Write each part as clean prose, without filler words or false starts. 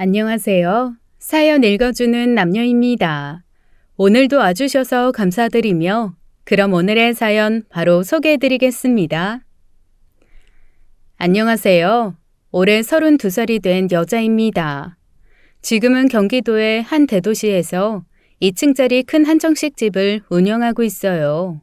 안녕하세요. 사연 읽어주는 남녀입니다. 오늘도 와주셔서 감사드리며 그럼 오늘의 사연 바로 소개해드리겠습니다. 안녕하세요. 올해 32살이 된 여자입니다. 지금은 경기도의 한 대도시에서 2층짜리 큰 한정식 집을 운영하고 있어요.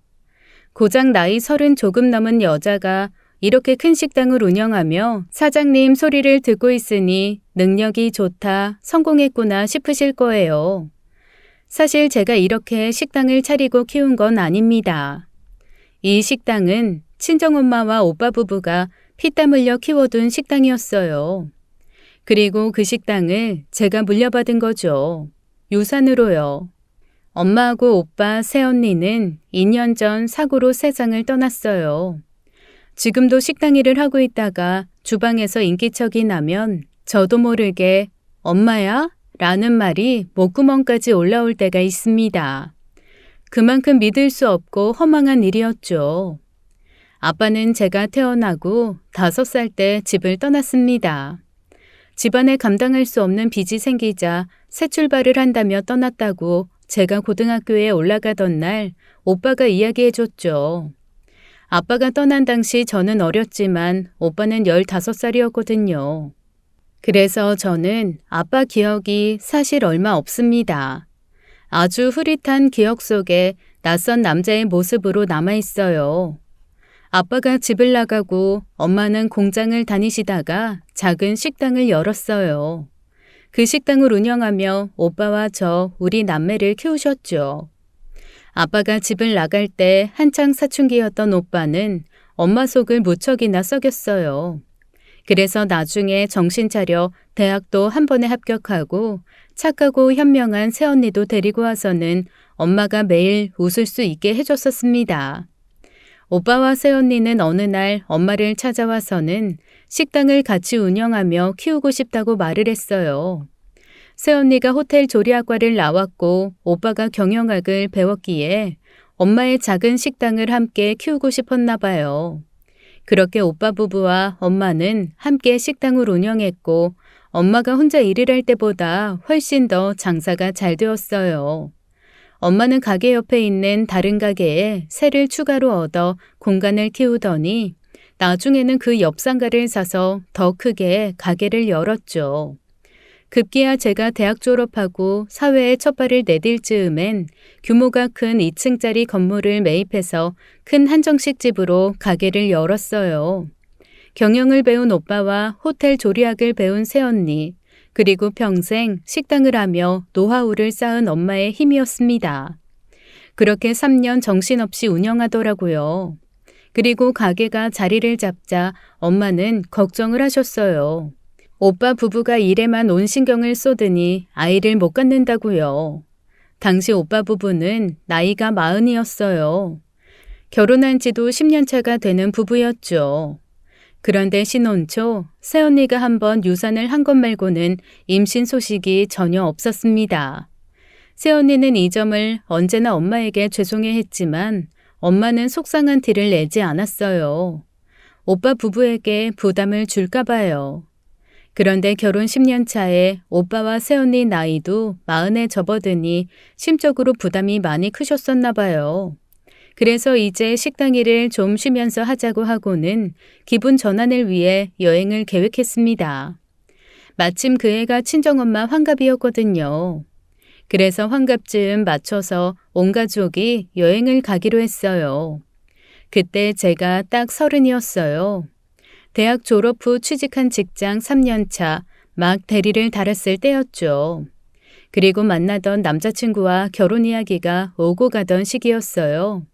고작 나이 30 조금 넘은 여자가 이렇게 큰 식당을 운영하며 사장님 소리를 듣고 있으니 능력이 좋다, 성공했구나 싶으실 거예요. 사실 제가 이렇게 식당을 차리고 키운 건 아닙니다. 이 식당은 친정엄마와 오빠 부부가 피땀 흘려 키워둔 식당이었어요. 그리고 그 식당을 제가 물려받은 거죠. 유산으로요. 엄마하고 오빠, 새언니는 2년 전 사고로 세상을 떠났어요. 지금도 식당 일을 하고 있다가 주방에서 인기척이 나면 저도 모르게 엄마야? 라는 말이 목구멍까지 올라올 때가 있습니다. 그만큼 믿을 수 없고 허망한 일이었죠. 아빠는 제가 태어나고 5살 때 집을 떠났습니다. 집안에 감당할 수 없는 빚이 생기자 새 출발을 한다며 떠났다고 제가 고등학교에 올라가던 날 오빠가 이야기해줬죠. 아빠가 떠난 당시 저는 어렸지만 오빠는 15살이었거든요. 그래서 저는 아빠 기억이 사실 얼마 없습니다. 아주 흐릿한 기억 속에 낯선 남자의 모습으로 남아있어요. 아빠가 집을 나가고 엄마는 공장을 다니시다가 작은 식당을 열었어요. 그 식당을 운영하며 오빠와 저, 우리 남매를 키우셨죠. 아빠가 집을 나갈 때 한창 사춘기였던 오빠는 엄마 속을 무척이나 썩였어요. 그래서 나중에 정신 차려 대학도 한 번에 합격하고 착하고 현명한 새언니도 데리고 와서는 엄마가 매일 웃을 수 있게 해줬었습니다. 오빠와 새언니는 어느 날 엄마를 찾아와서는 식당을 같이 운영하며 키우고 싶다고 말을 했어요. 새언니가 호텔 조리학과를 나왔고 오빠가 경영학을 배웠기에 엄마의 작은 식당을 함께 키우고 싶었나 봐요. 그렇게 오빠 부부와 엄마는 함께 식당을 운영했고 엄마가 혼자 일을 할 때보다 훨씬 더 장사가 잘 되었어요. 엄마는 가게 옆에 있는 다른 가게에 새를 추가로 얻어 공간을 키우더니 나중에는 그 옆 상가를 사서 더 크게 가게를 열었죠. 급기야 제가 대학 졸업하고 사회에 첫 발을 내딜 즈음엔 규모가 큰 2층짜리 건물을 매입해서 큰 한정식 집으로 가게를 열었어요. 경영을 배운 오빠와 호텔 조리학을 배운 새언니, 그리고 평생 식당을 하며 노하우를 쌓은 엄마의 힘이었습니다. 그렇게 3년 정신없이 운영하더라고요. 그리고 가게가 자리를 잡자 엄마는 걱정을 하셨어요. 오빠 부부가 일에만 온 신경을 쏟으니 아이를 못 갖는다고요. 당시 오빠 부부는 나이가 40이었어요. 결혼한 지도 10년 차가 되는 부부였죠. 그런데 신혼 초 새언니가 한번 유산을 한 것 말고는 임신 소식이 전혀 없었습니다. 새언니는 이 점을 언제나 엄마에게 죄송해했지만 엄마는 속상한 티를 내지 않았어요. 오빠 부부에게 부담을 줄까 봐요. 그런데 결혼 10년 차에 오빠와 새언니 나이도 40에 접어드니 심적으로 부담이 많이 크셨었나 봐요. 그래서 이제 식당 일을 좀 쉬면서 하자고 하고는 기분 전환을 위해 여행을 계획했습니다. 마침 그 해가 친정엄마 환갑이었거든요. 그래서 환갑쯤 맞춰서 온 가족이 여행을 가기로 했어요. 그때 제가 딱 30이었어요. 대학 졸업 후 취직한 직장 3년 차, 막 대리를 달았을 때였죠. 그리고 만나던 남자친구와 결혼 이야기가 오고 가던 시기였어요.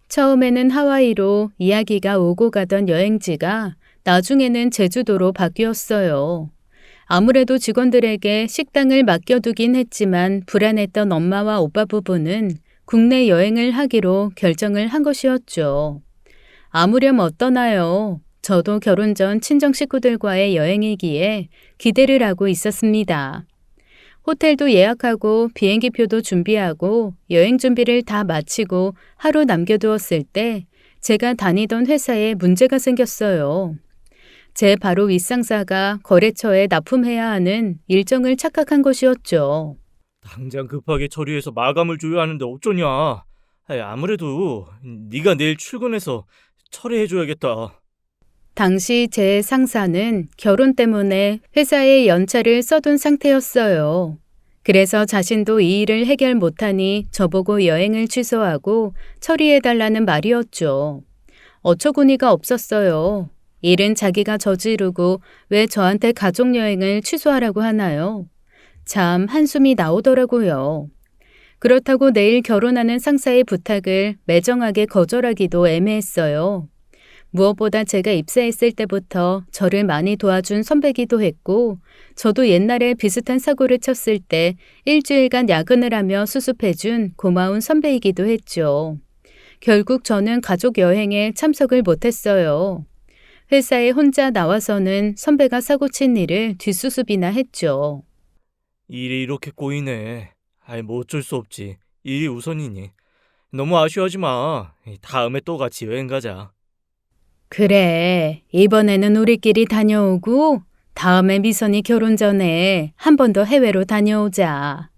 처음에는 하와이로 이야기가 오고 가던 여행지가 나중에는 제주도로 바뀌었어요. 아무래도 직원들에게 식당을 맡겨두긴 했지만 불안했던 엄마와 오빠 부부는 국내 여행을 하기로 결정을 한 것이었죠. 아무렴 어떠나요? 저도 결혼 전 친정 식구들과의 여행이기에 기대를 하고 있었습니다. 호텔도 예약하고 비행기표도 준비하고 여행 준비를 다 마치고 하루 남겨두었을 때 제가 다니던 회사에 문제가 생겼어요. 제 바로 윗상사가 거래처에 납품해야 하는 일정을 착각한 것이었죠. 당장 급하게 처리해서 마감을 줘야 하는데 어쩌냐. 아무래도 네가 내일 출근해서 처리해줘야겠다. 당시 제 상사는 결혼 때문에 회사에 연차를 써둔 상태였어요. 그래서 자신도 이 일을 해결 못하니 저보고 여행을 취소하고 처리해달라는 말이었죠. 어처구니가 없었어요. 일은 자기가 저지르고 왜 저한테 가족여행을 취소하라고 하나요? 참 한숨이 나오더라고요. 그렇다고 내일 결혼하는 상사의 부탁을 매정하게 거절하기도 애매했어요. 무엇보다 제가 입사했을 때부터 저를 많이 도와준 선배기도 했고, 저도 옛날에 비슷한 사고를 쳤을 때 일주일간 야근을 하며 수습해준 고마운 선배이기도 했죠. 결국 저는 가족 여행에 참석을 못했어요. 회사에 혼자 나와서는 선배가 사고친 일을 뒷수습이나 했죠. 일이 이렇게 꼬이네. 뭐 어쩔 수 없지. 일이 우선이니. 너무 아쉬워하지 마. 다음에 또 같이 여행 가자. 그래, 이번에는 우리끼리 다녀오고 다음에 미선이 결혼 전에 한 번 더 해외로 다녀오자.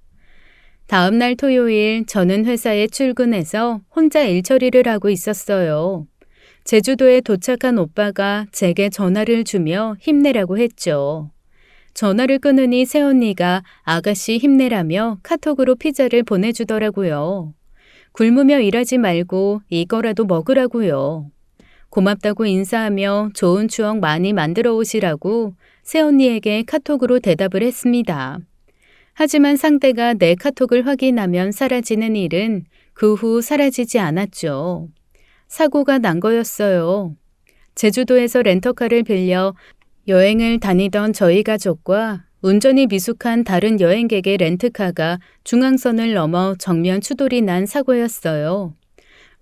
다음 날 토요일 저는 회사에 출근해서 혼자 일 처리를 하고 있었어요. 제주도에 도착한 오빠가 제게 전화를 주며 힘내라고 했죠. 전화를 끊으니 새언니가 아가씨 힘내라며 카톡으로 피자를 보내주더라고요. 굶으며 일하지 말고 이거라도 먹으라고요. 고맙다고 인사하며 좋은 추억 많이 만들어 오시라고 새언니에게 카톡으로 대답을 했습니다. 하지만 상대가 내 카톡을 확인하면 사라지는 일은 그 후 사라지지 않았죠. 사고가 난 거였어요. 제주도에서 렌터카를 빌려 여행을 다니던 저희 가족과 운전이 미숙한 다른 여행객의 렌트카가 중앙선을 넘어 정면 추돌이 난 사고였어요.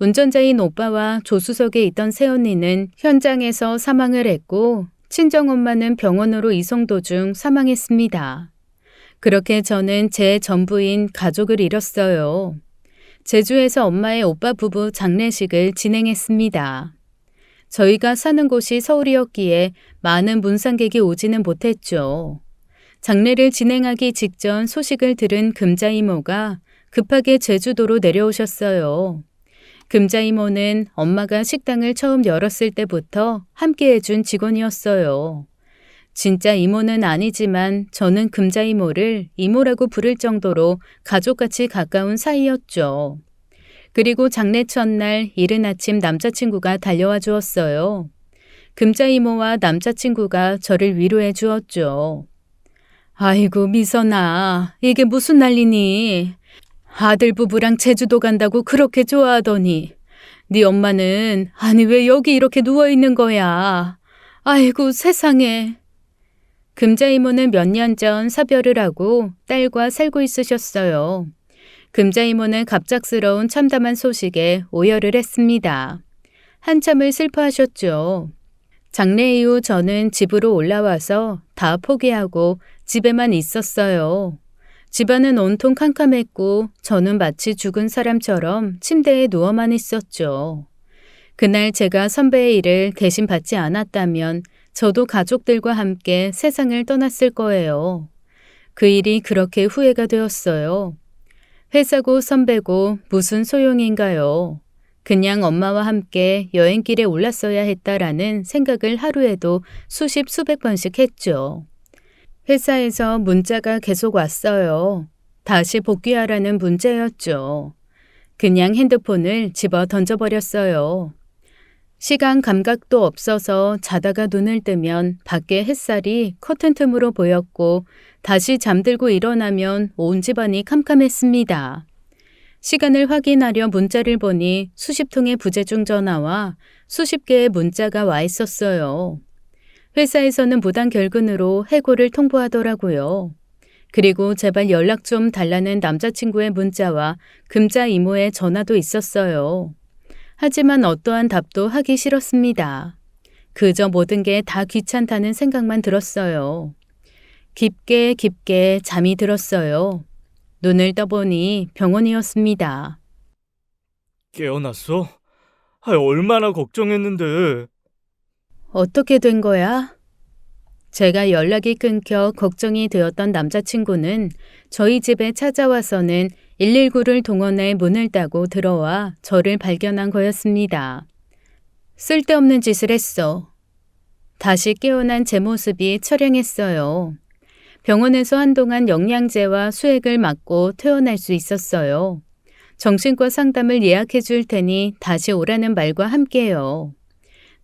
운전자인 오빠와 조수석에 있던 새언니는 현장에서 사망을 했고 친정엄마는 병원으로 이송 도중 사망했습니다. 그렇게 저는 제 전부인 가족을 잃었어요. 제주에서 엄마의 오빠 부부 장례식을 진행했습니다. 저희가 사는 곳이 서울이었기에 많은 문상객이 오지는 못했죠. 장례를 진행하기 직전 소식을 들은 금자이모가 급하게 제주도로 내려오셨어요. 금자이모는 엄마가 식당을 처음 열었을 때부터 함께 해준 직원이었어요. 진짜 이모는 아니지만 저는 금자이모를 이모라고 부를 정도로 가족같이 가까운 사이였죠. 그리고 장례 첫날 이른 아침 남자친구가 달려와 주었어요. 금자이모와 남자친구가 저를 위로해 주었죠. 아이고 미선아, 이게 무슨 난리니? 아들 부부랑 제주도 간다고 그렇게 좋아하더니 네 엄마는 아니 왜 여기 이렇게 누워있는 거야? 아이고 세상에. 금자이모는 몇 년 전 사별을 하고 딸과 살고 있으셨어요. 금자이모는 갑작스러운 참담한 소식에 오열을 했습니다. 한참을 슬퍼하셨죠. 장례 이후 저는 집으로 올라와서 다 포기하고 집에만 있었어요. 집안은 온통 캄캄했고 저는 마치 죽은 사람처럼 침대에 누워만 있었죠. 그날 제가 선배의 일을 대신 받지 않았다면 저도 가족들과 함께 세상을 떠났을 거예요. 그 일이 그렇게 후회가 되었어요. 회사고 선배고 무슨 소용인가요? 그냥 엄마와 함께 여행길에 올랐어야 했다라는 생각을 하루에도 수십 수백 번씩 했죠. 회사에서 문자가 계속 왔어요. 다시 복귀하라는 문자였죠. 그냥 핸드폰을 집어 던져버렸어요. 시간 감각도 없어서 자다가 눈을 뜨면 밖에 햇살이 커튼 틈으로 보였고 다시 잠들고 일어나면 온 집안이 캄캄했습니다. 시간을 확인하려 문자를 보니 수십 통의 부재중 전화와 수십 개의 문자가 와 있었어요. 회사에서는 무단 결근으로 해고를 통보하더라고요. 그리고 제발 연락 좀 달라는 남자친구의 문자와 금자 이모의 전화도 있었어요. 하지만 어떠한 답도 하기 싫었습니다. 그저 모든 게 다 귀찮다는 생각만 들었어요. 깊게 깊게 잠이 들었어요. 눈을 떠보니 병원이었습니다. 깨어났어? 얼마나 걱정했는데. 어떻게 된 거야? 제가 연락이 끊겨 걱정이 되었던 남자친구는 저희 집에 찾아와서는 119를 동원해 문을 따고 들어와 저를 발견한 거였습니다. 쓸데없는 짓을 했어. 다시 깨어난 제 모습이 처량했어요. 병원에서 한동안 영양제와 수액을 맞고 퇴원할 수 있었어요. 정신과 상담을 예약해 줄 테니 다시 오라는 말과 함께요.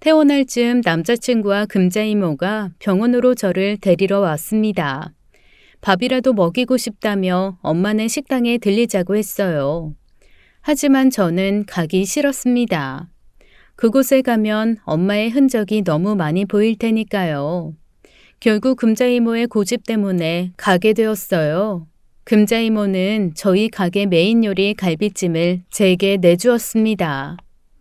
퇴원할 즈음 남자친구와 금자이모가 병원으로 저를 데리러 왔습니다. 밥이라도 먹이고 싶다며 엄마네 식당에 들리자고 했어요. 하지만 저는 가기 싫었습니다. 그곳에 가면 엄마의 흔적이 너무 많이 보일 테니까요. 결국 금자이모의 고집 때문에 가게 되었어요. 금자이모는 저희 가게 메인 요리 갈비찜을 제게 내주었습니다.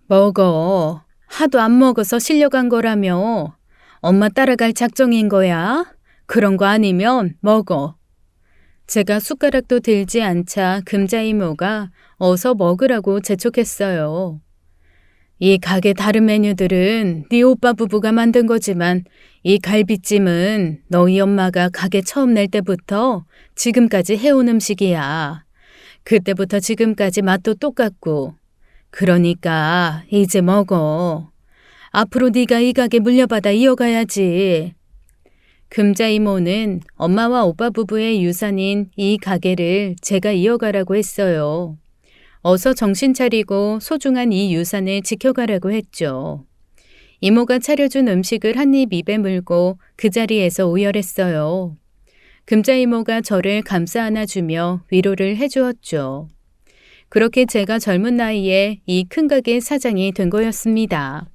먹어. 하도 안 먹어서 실려간 거라며. 엄마 따라갈 작정인 거야? 그런 거 아니면 먹어. 제가 숟가락도 들지 않자 금자이모가 어서 먹으라고 재촉했어요. 이 가게 다른 메뉴들은 네 오빠 부부가 만든 거지만 이 갈비찜은 너희 엄마가 가게 처음 낼 때부터 지금까지 해온 음식이야. 그때부터 지금까지 맛도 똑같고. 그러니까 이제 먹어. 앞으로 네가 이 가게 물려받아 이어가야지. 금자이모는 엄마와 오빠 부부의 유산인 이 가게를 제가 이어가라고 했어요. 어서 정신 차리고 소중한 이 유산을 지켜가라고 했죠. 이모가 차려준 음식을 한 입 입에 물고 그 자리에서 오열했어요. 금자이모가 저를 감싸 안아주며 위로를 해주었죠. 그렇게 제가 젊은 나이에 이 큰 가게 사장이 된 거였습니다.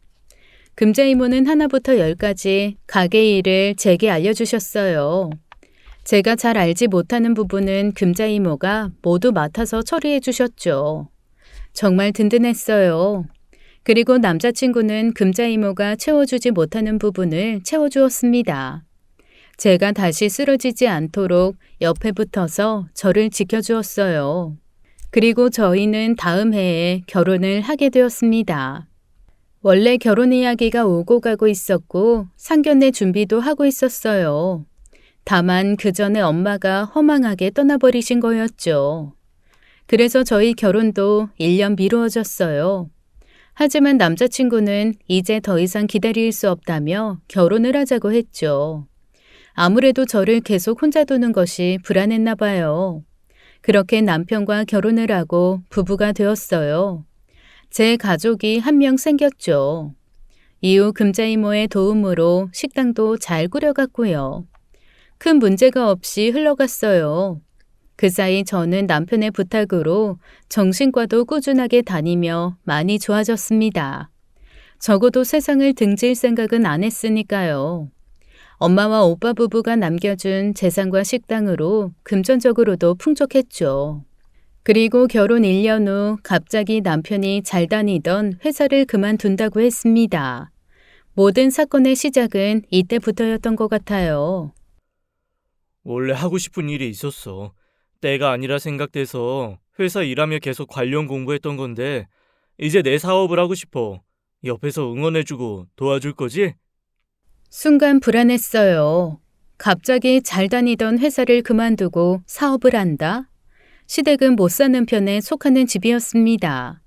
금자이모는 하나부터 10까지 가게 일을 제게 알려주셨어요. 제가 잘 알지 못하는 부분은 금자이모가 모두 맡아서 처리해 주셨죠. 정말 든든했어요. 그리고 남자친구는 금자이모가 채워주지 못하는 부분을 채워주었습니다. 제가 다시 쓰러지지 않도록 옆에 붙어서 저를 지켜주었어요. 그리고 저희는 다음 해에 결혼을 하게 되었습니다. 원래 결혼 이야기가 오고 가고 있었고 상견례 준비도 하고 있었어요. 다만 그 전에 엄마가 허망하게 떠나버리신 거였죠. 그래서 저희 결혼도 1년 미루어졌어요. 하지만 남자친구는 이제 더 이상 기다릴 수 없다며 결혼을 하자고 했죠. 아무래도 저를 계속 혼자 두는 것이 불안했나 봐요. 그렇게 남편과 결혼을 하고 부부가 되었어요. 제 가족이 한 명 생겼죠. 이후 금자이모의 도움으로 식당도 잘 꾸려갔고요. 큰 문제가 없이 흘러갔어요. 그 사이 저는 남편의 부탁으로 정신과도 꾸준하게 다니며 많이 좋아졌습니다. 적어도 세상을 등질 생각은 안 했으니까요. 엄마와 오빠 부부가 남겨준 재산과 식당으로 금전적으로도 풍족했죠. 그리고 결혼 1년 후 갑자기 남편이 잘 다니던 회사를 그만둔다고 했습니다. 모든 사건의 시작은 이때부터였던 것 같아요. 원래 하고 싶은 일이 있었어. 때가 아니라 생각돼서 회사 일하며 계속 관련 공부했던 건데 이제 내 사업을 하고 싶어. 옆에서 응원해주고 도와줄 거지? 순간 불안했어요. 갑자기 잘 다니던 회사를 그만두고 사업을 한다? 시댁은 못 사는 편에 속하는 집이었습니다.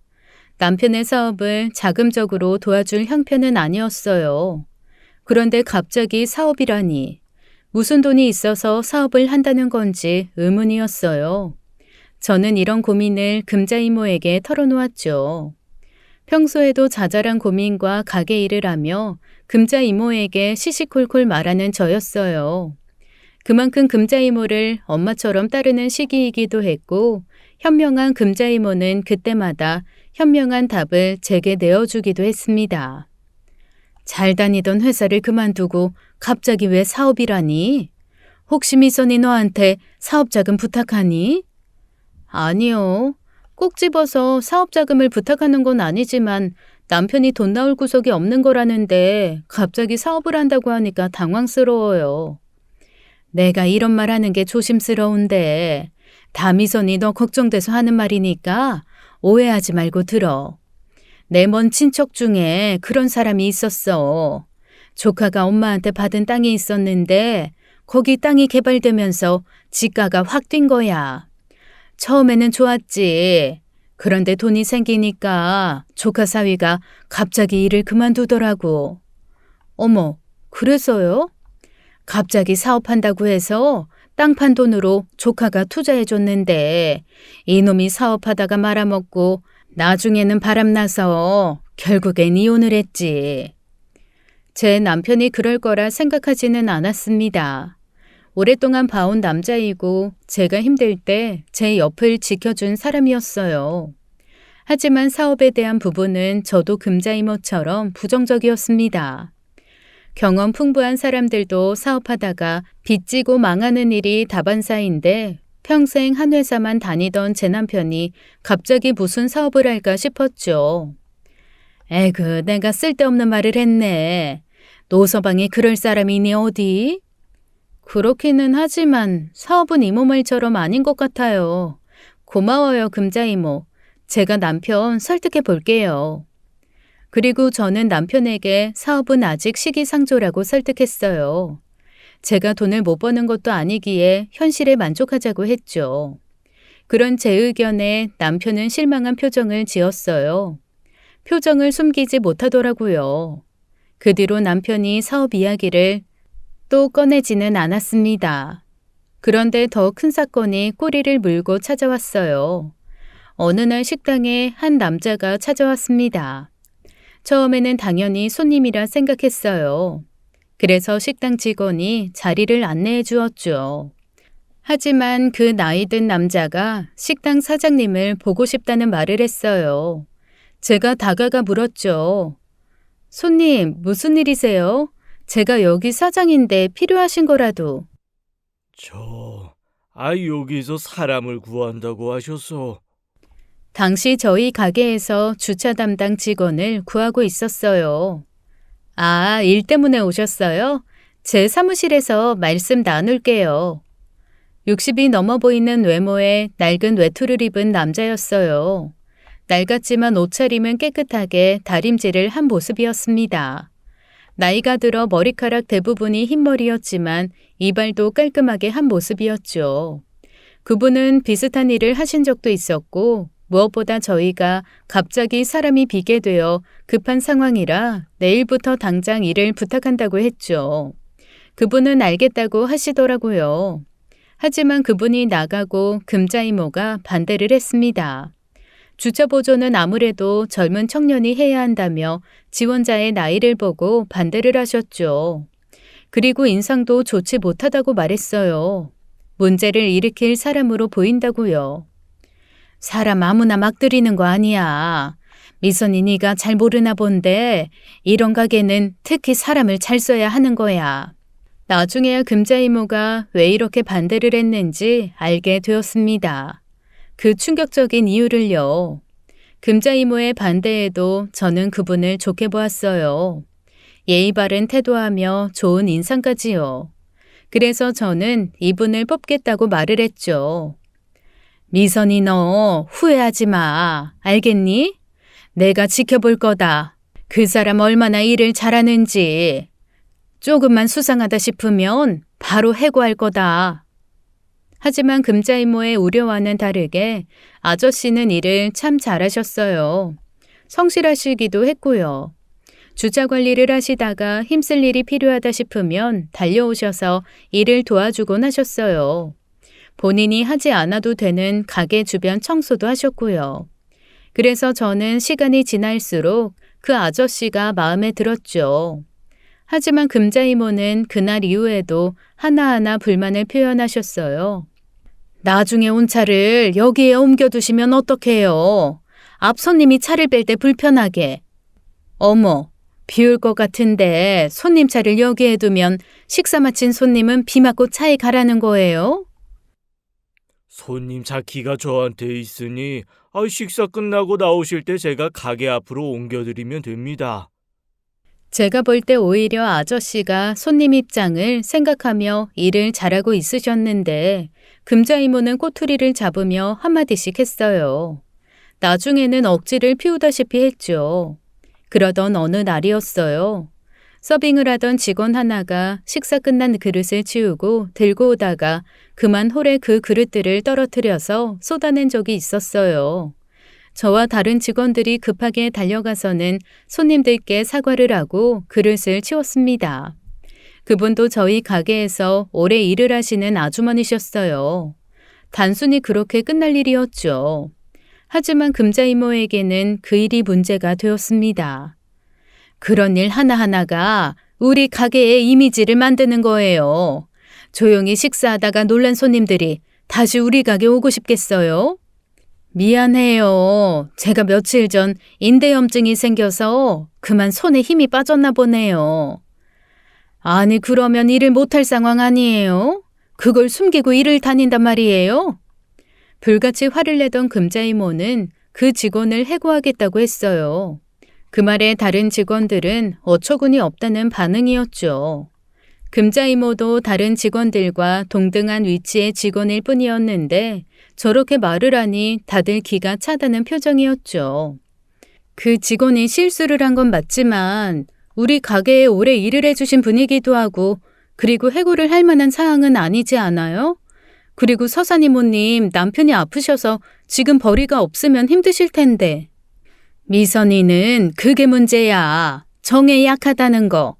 남편의 사업을 자금적으로 도와줄 형편은 아니었어요. 그런데 갑자기 사업이라니. 무슨 돈이 있어서 사업을 한다는 건지 의문이었어요. 저는 이런 고민을 금자이모에게 털어놓았죠. 평소에도 자잘한 고민과 가게 일을 하며 금자이모에게 시시콜콜 말하는 저였어요. 그만큼 금자이모를 엄마처럼 따르는 시기이기도 했고 현명한 금자이모는 그때마다 현명한 답을 제게 내어주기도 했습니다. 잘 다니던 회사를 그만두고 갑자기 왜 사업이라니? 혹시 미선이 너한테 사업 자금 부탁하니? 아니요. 꼭 집어서 사업 자금을 부탁하는 건 아니지만 남편이 돈 나올 구석이 없는 거라는데 갑자기 사업을 한다고 하니까 당황스러워요. 내가 이런 말 하는 게 조심스러운데 다미선이 너 걱정돼서 하는 말이니까 오해하지 말고 들어. 내 먼 친척 중에 그런 사람이 있었어. 조카가 엄마한테 받은 땅이 있었는데 거기 땅이 개발되면서 지가가 확 뛴 거야. 처음에는 좋았지. 그런데 돈이 생기니까 조카 사위가 갑자기 일을 그만두더라고. 어머, 그래서요? 갑자기 사업한다고 해서 땅 판 돈으로 조카가 투자해줬는데 이놈이 사업하다가 말아먹고 나중에는 바람나서 결국엔 이혼을 했지. 제 남편이 그럴 거라 생각하지는 않았습니다. 오랫동안 봐온 남자이고 제가 힘들 때 제 옆을 지켜준 사람이었어요. 하지만 사업에 대한 부분은 저도 금자이모처럼 부정적이었습니다. 경험 풍부한 사람들도 사업하다가 빚지고 망하는 일이 다반사인데 평생 한 회사만 다니던 제 남편이 갑자기 무슨 사업을 할까 싶었죠. 에그, 내가 쓸데없는 말을 했네. 노서방이 그럴 사람이니 어디? 그렇기는 하지만 사업은 이모 말처럼 아닌 것 같아요. 고마워요, 금자이모. 제가 남편 설득해 볼게요. 그리고 저는 남편에게 사업은 아직 시기상조라고 설득했어요. 제가 돈을 못 버는 것도 아니기에 현실에 만족하자고 했죠. 그런 제 의견에 남편은 실망한 표정을 지었어요. 표정을 숨기지 못하더라고요. 그 뒤로 남편이 사업 이야기를 또 꺼내지는 않았습니다. 그런데 더 큰 사건이 꼬리를 물고 찾아왔어요. 어느 날 식당에 한 남자가 찾아왔습니다. 처음에는 당연히 손님이라 생각했어요. 그래서 식당 직원이 자리를 안내해 주었죠. 하지만 그 나이 든 남자가 식당 사장님을 보고 싶다는 말을 했어요. 제가 다가가 물었죠. 손님, 무슨 일이세요? 제가 여기 사장인데 필요하신 거라도. 여기서 사람을 구한다고 하셔서. 당시 저희 가게에서 주차 담당 직원을 구하고 있었어요. 아, 일 때문에 오셨어요? 제 사무실에서 말씀 나눌게요. 60이 넘어 보이는 외모에 낡은 외투를 입은 남자였어요. 낡았지만 옷차림은 깨끗하게 다림질을 한 모습이었습니다. 나이가 들어 머리카락 대부분이 흰머리였지만 이발도 깔끔하게 한 모습이었죠. 그분은 비슷한 일을 하신 적도 있었고 무엇보다 저희가 갑자기 사람이 비게 되어 급한 상황이라 내일부터 당장 일을 부탁한다고 했죠. 그분은 알겠다고 하시더라고요. 하지만 그분이 나가고 금자이모가 반대를 했습니다. 주차 보조는 아무래도 젊은 청년이 해야 한다며 지원자의 나이를 보고 반대를 하셨죠. 그리고 인상도 좋지 못하다고 말했어요. 문제를 일으킬 사람으로 보인다고요. 사람 아무나 막 들이는 거 아니야. 미선이 네가 잘 모르나 본데 이런 가게는 특히 사람을 잘 써야 하는 거야. 나중에야 금자이모가 왜 이렇게 반대를 했는지 알게 되었습니다. 그 충격적인 이유를요. 금자이모의 반대에도 저는 그분을 좋게 보았어요. 예의 바른 태도하며 좋은 인상까지요. 그래서 저는 이분을 뽑겠다고 말을 했죠. 미선이 너 후회하지 마. 알겠니? 내가 지켜볼 거다. 그 사람 얼마나 일을 잘하는지. 조금만 수상하다 싶으면 바로 해고할 거다. 하지만 금자이모의 우려와는 다르게 아저씨는 일을 참 잘하셨어요. 성실하시기도 했고요. 주차 관리를 하시다가 힘쓸 일이 필요하다 싶으면 달려오셔서 일을 도와주곤 하셨어요. 본인이 하지 않아도 되는 가게 주변 청소도 하셨고요. 그래서 저는 시간이 지날수록 그 아저씨가 마음에 들었죠. 하지만 금자이모는 그날 이후에도 하나하나 불만을 표현하셨어요. 나중에 온 차를 여기에 옮겨두시면 어떡해요? 앞 손님이 차를 뺄 때 불편하게. 어머, 비울 것 같은데 손님 차를 여기에 두면 식사 마친 손님은 비 맞고 차에 가라는 거예요? 손님 차 키가 저한테 있으니 식사 끝나고 나오실 때 제가 가게 앞으로 옮겨드리면 됩니다. 제가 볼 때 오히려 아저씨가 손님 입장을 생각하며 일을 잘하고 있으셨는데 금자이모는 꼬투리를 잡으며 한마디씩 했어요. 나중에는 억지를 피우다시피 했죠. 그러던 어느 날이었어요. 서빙을 하던 직원 하나가 식사 끝난 그릇을 치우고 들고 오다가 그만 홀에 그 그릇들을 떨어뜨려서 쏟아낸 적이 있었어요. 저와 다른 직원들이 급하게 달려가서는 손님들께 사과를 하고 그릇을 치웠습니다. 그분도 저희 가게에서 오래 일을 하시는 아주머니셨어요. 단순히 그렇게 끝날 일이었죠. 하지만 금자 이모에게는 그 일이 문제가 되었습니다. 그런 일 하나하나가 우리 가게의 이미지를 만드는 거예요. 조용히 식사하다가 놀란 손님들이 다시 우리 가게 오고 싶겠어요? 미안해요. 제가 며칠 전 인대염증이 생겨서 그만 손에 힘이 빠졌나 보네요. 아니, 그러면 일을 못할 상황 아니에요? 그걸 숨기고 일을 다닌단 말이에요? 불같이 화를 내던 금자 이모는 그 직원을 해고하겠다고 했어요. 그 말에 다른 직원들은 어처구니 없다는 반응이었죠. 금자 이모도 다른 직원들과 동등한 위치의 직원일 뿐이었는데 저렇게 말을 하니 다들 기가 차다는 표정이었죠. 그 직원이 실수를 한 건 맞지만 우리 가게에 오래 일을 해주신 분이기도 하고 그리고 해고를 할 만한 사항은 아니지 않아요? 그리고 서산 이모님 남편이 아프셔서 지금 벌이가 없으면 힘드실 텐데. 미선이는 그게 문제야. 정에 약하다는 거.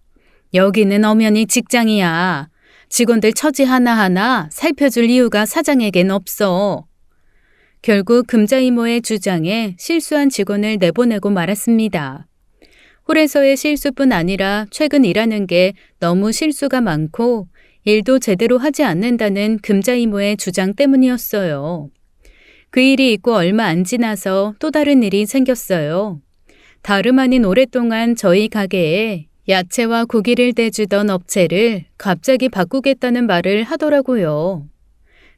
여기는 엄연히 직장이야. 직원들 처지 하나하나 살펴줄 이유가 사장에겐 없어. 결국 금자 이모의 주장에 실수한 직원을 내보내고 말았습니다. 홀에서의 실수뿐 아니라 최근 일하는 게 너무 실수가 많고 일도 제대로 하지 않는다는 금자 이모의 주장 때문이었어요. 그 일이 있고 얼마 안 지나서 또 다른 일이 생겼어요. 다름 아닌 오랫동안 저희 가게에 야채와 고기를 대주던 업체를 갑자기 바꾸겠다는 말을 하더라고요.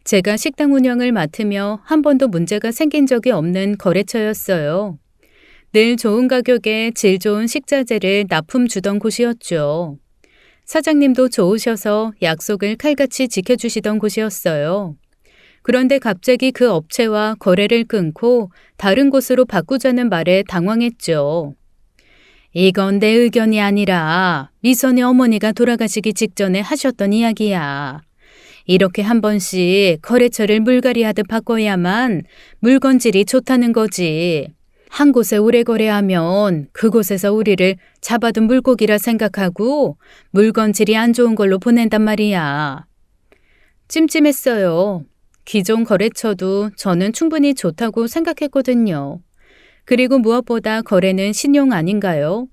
제가 식당 운영을 맡으며 한 번도 문제가 생긴 적이 없는 거래처였어요. 늘 좋은 가격에 질 좋은 식자재를 납품 주던 곳이었죠. 사장님도 좋으셔서 약속을 칼같이 지켜주시던 곳이었어요. 그런데 갑자기 그 업체와 거래를 끊고 다른 곳으로 바꾸자는 말에 당황했죠. 이건 내 의견이 아니라 미선이 어머니가 돌아가시기 직전에 하셨던 이야기야. 이렇게 한 번씩 거래처를 물갈이하듯 바꿔야만 물건질이 좋다는 거지. 한 곳에 오래 거래하면 그곳에서 우리를 잡아둔 물고기라 생각하고 물건질이 안 좋은 걸로 보낸단 말이야. 찜찜했어요. 기존 거래처도 저는 충분히 좋다고 생각했거든요. 그리고 무엇보다 거래는 신용 아닌가요?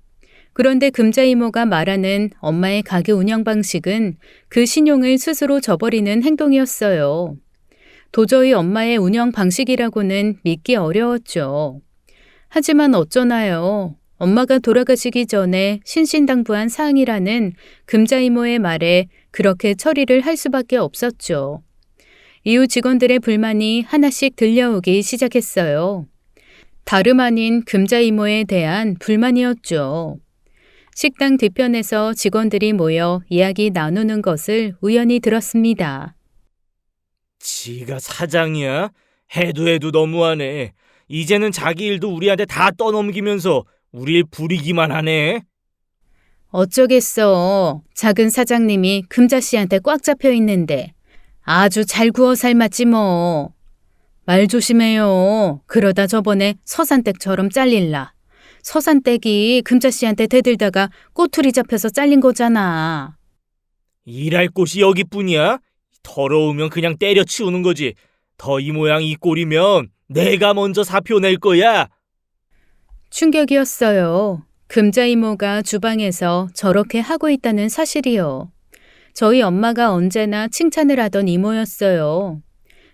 그런데 금자 이모가 말하는 엄마의 가게 운영 방식은 그 신용을 스스로 저버리는 행동이었어요. 도저히 엄마의 운영 방식이라고는 믿기 어려웠죠. 하지만 어쩌나요? 엄마가 돌아가시기 전에 신신당부한 사항이라는 금자 이모의 말에 그렇게 처리를 할 수밖에 없었죠. 이후 직원들의 불만이 하나씩 들려오기 시작했어요. 다름 아닌 금자 이모에 대한 불만이었죠. 식당 뒤편에서 직원들이 모여 이야기 나누는 것을 우연히 들었습니다. 지가 사장이야? 해도 너무하네. 이제는 자기 일도 우리한테 다 떠넘기면서 우릴 부리기만 하네. 어쩌겠어. 작은 사장님이 금자 씨한테 꽉 잡혀 있는데 아주 잘 구워 삶았지 뭐. 말 조심해요. 그러다 저번에 서산댁처럼 잘릴라. 서산댁이 금자 씨한테 대들다가 꼬투리 잡혀서 잘린 거잖아. 일할 곳이 여기뿐이야? 더러우면 그냥 때려치우는 거지. 더 이 모양 이 꼴이면 내가 먼저 사표 낼 거야. 충격이었어요. 금자 이모가 주방에서 저렇게 하고 있다는 사실이요. 저희 엄마가 언제나 칭찬을 하던 이모였어요.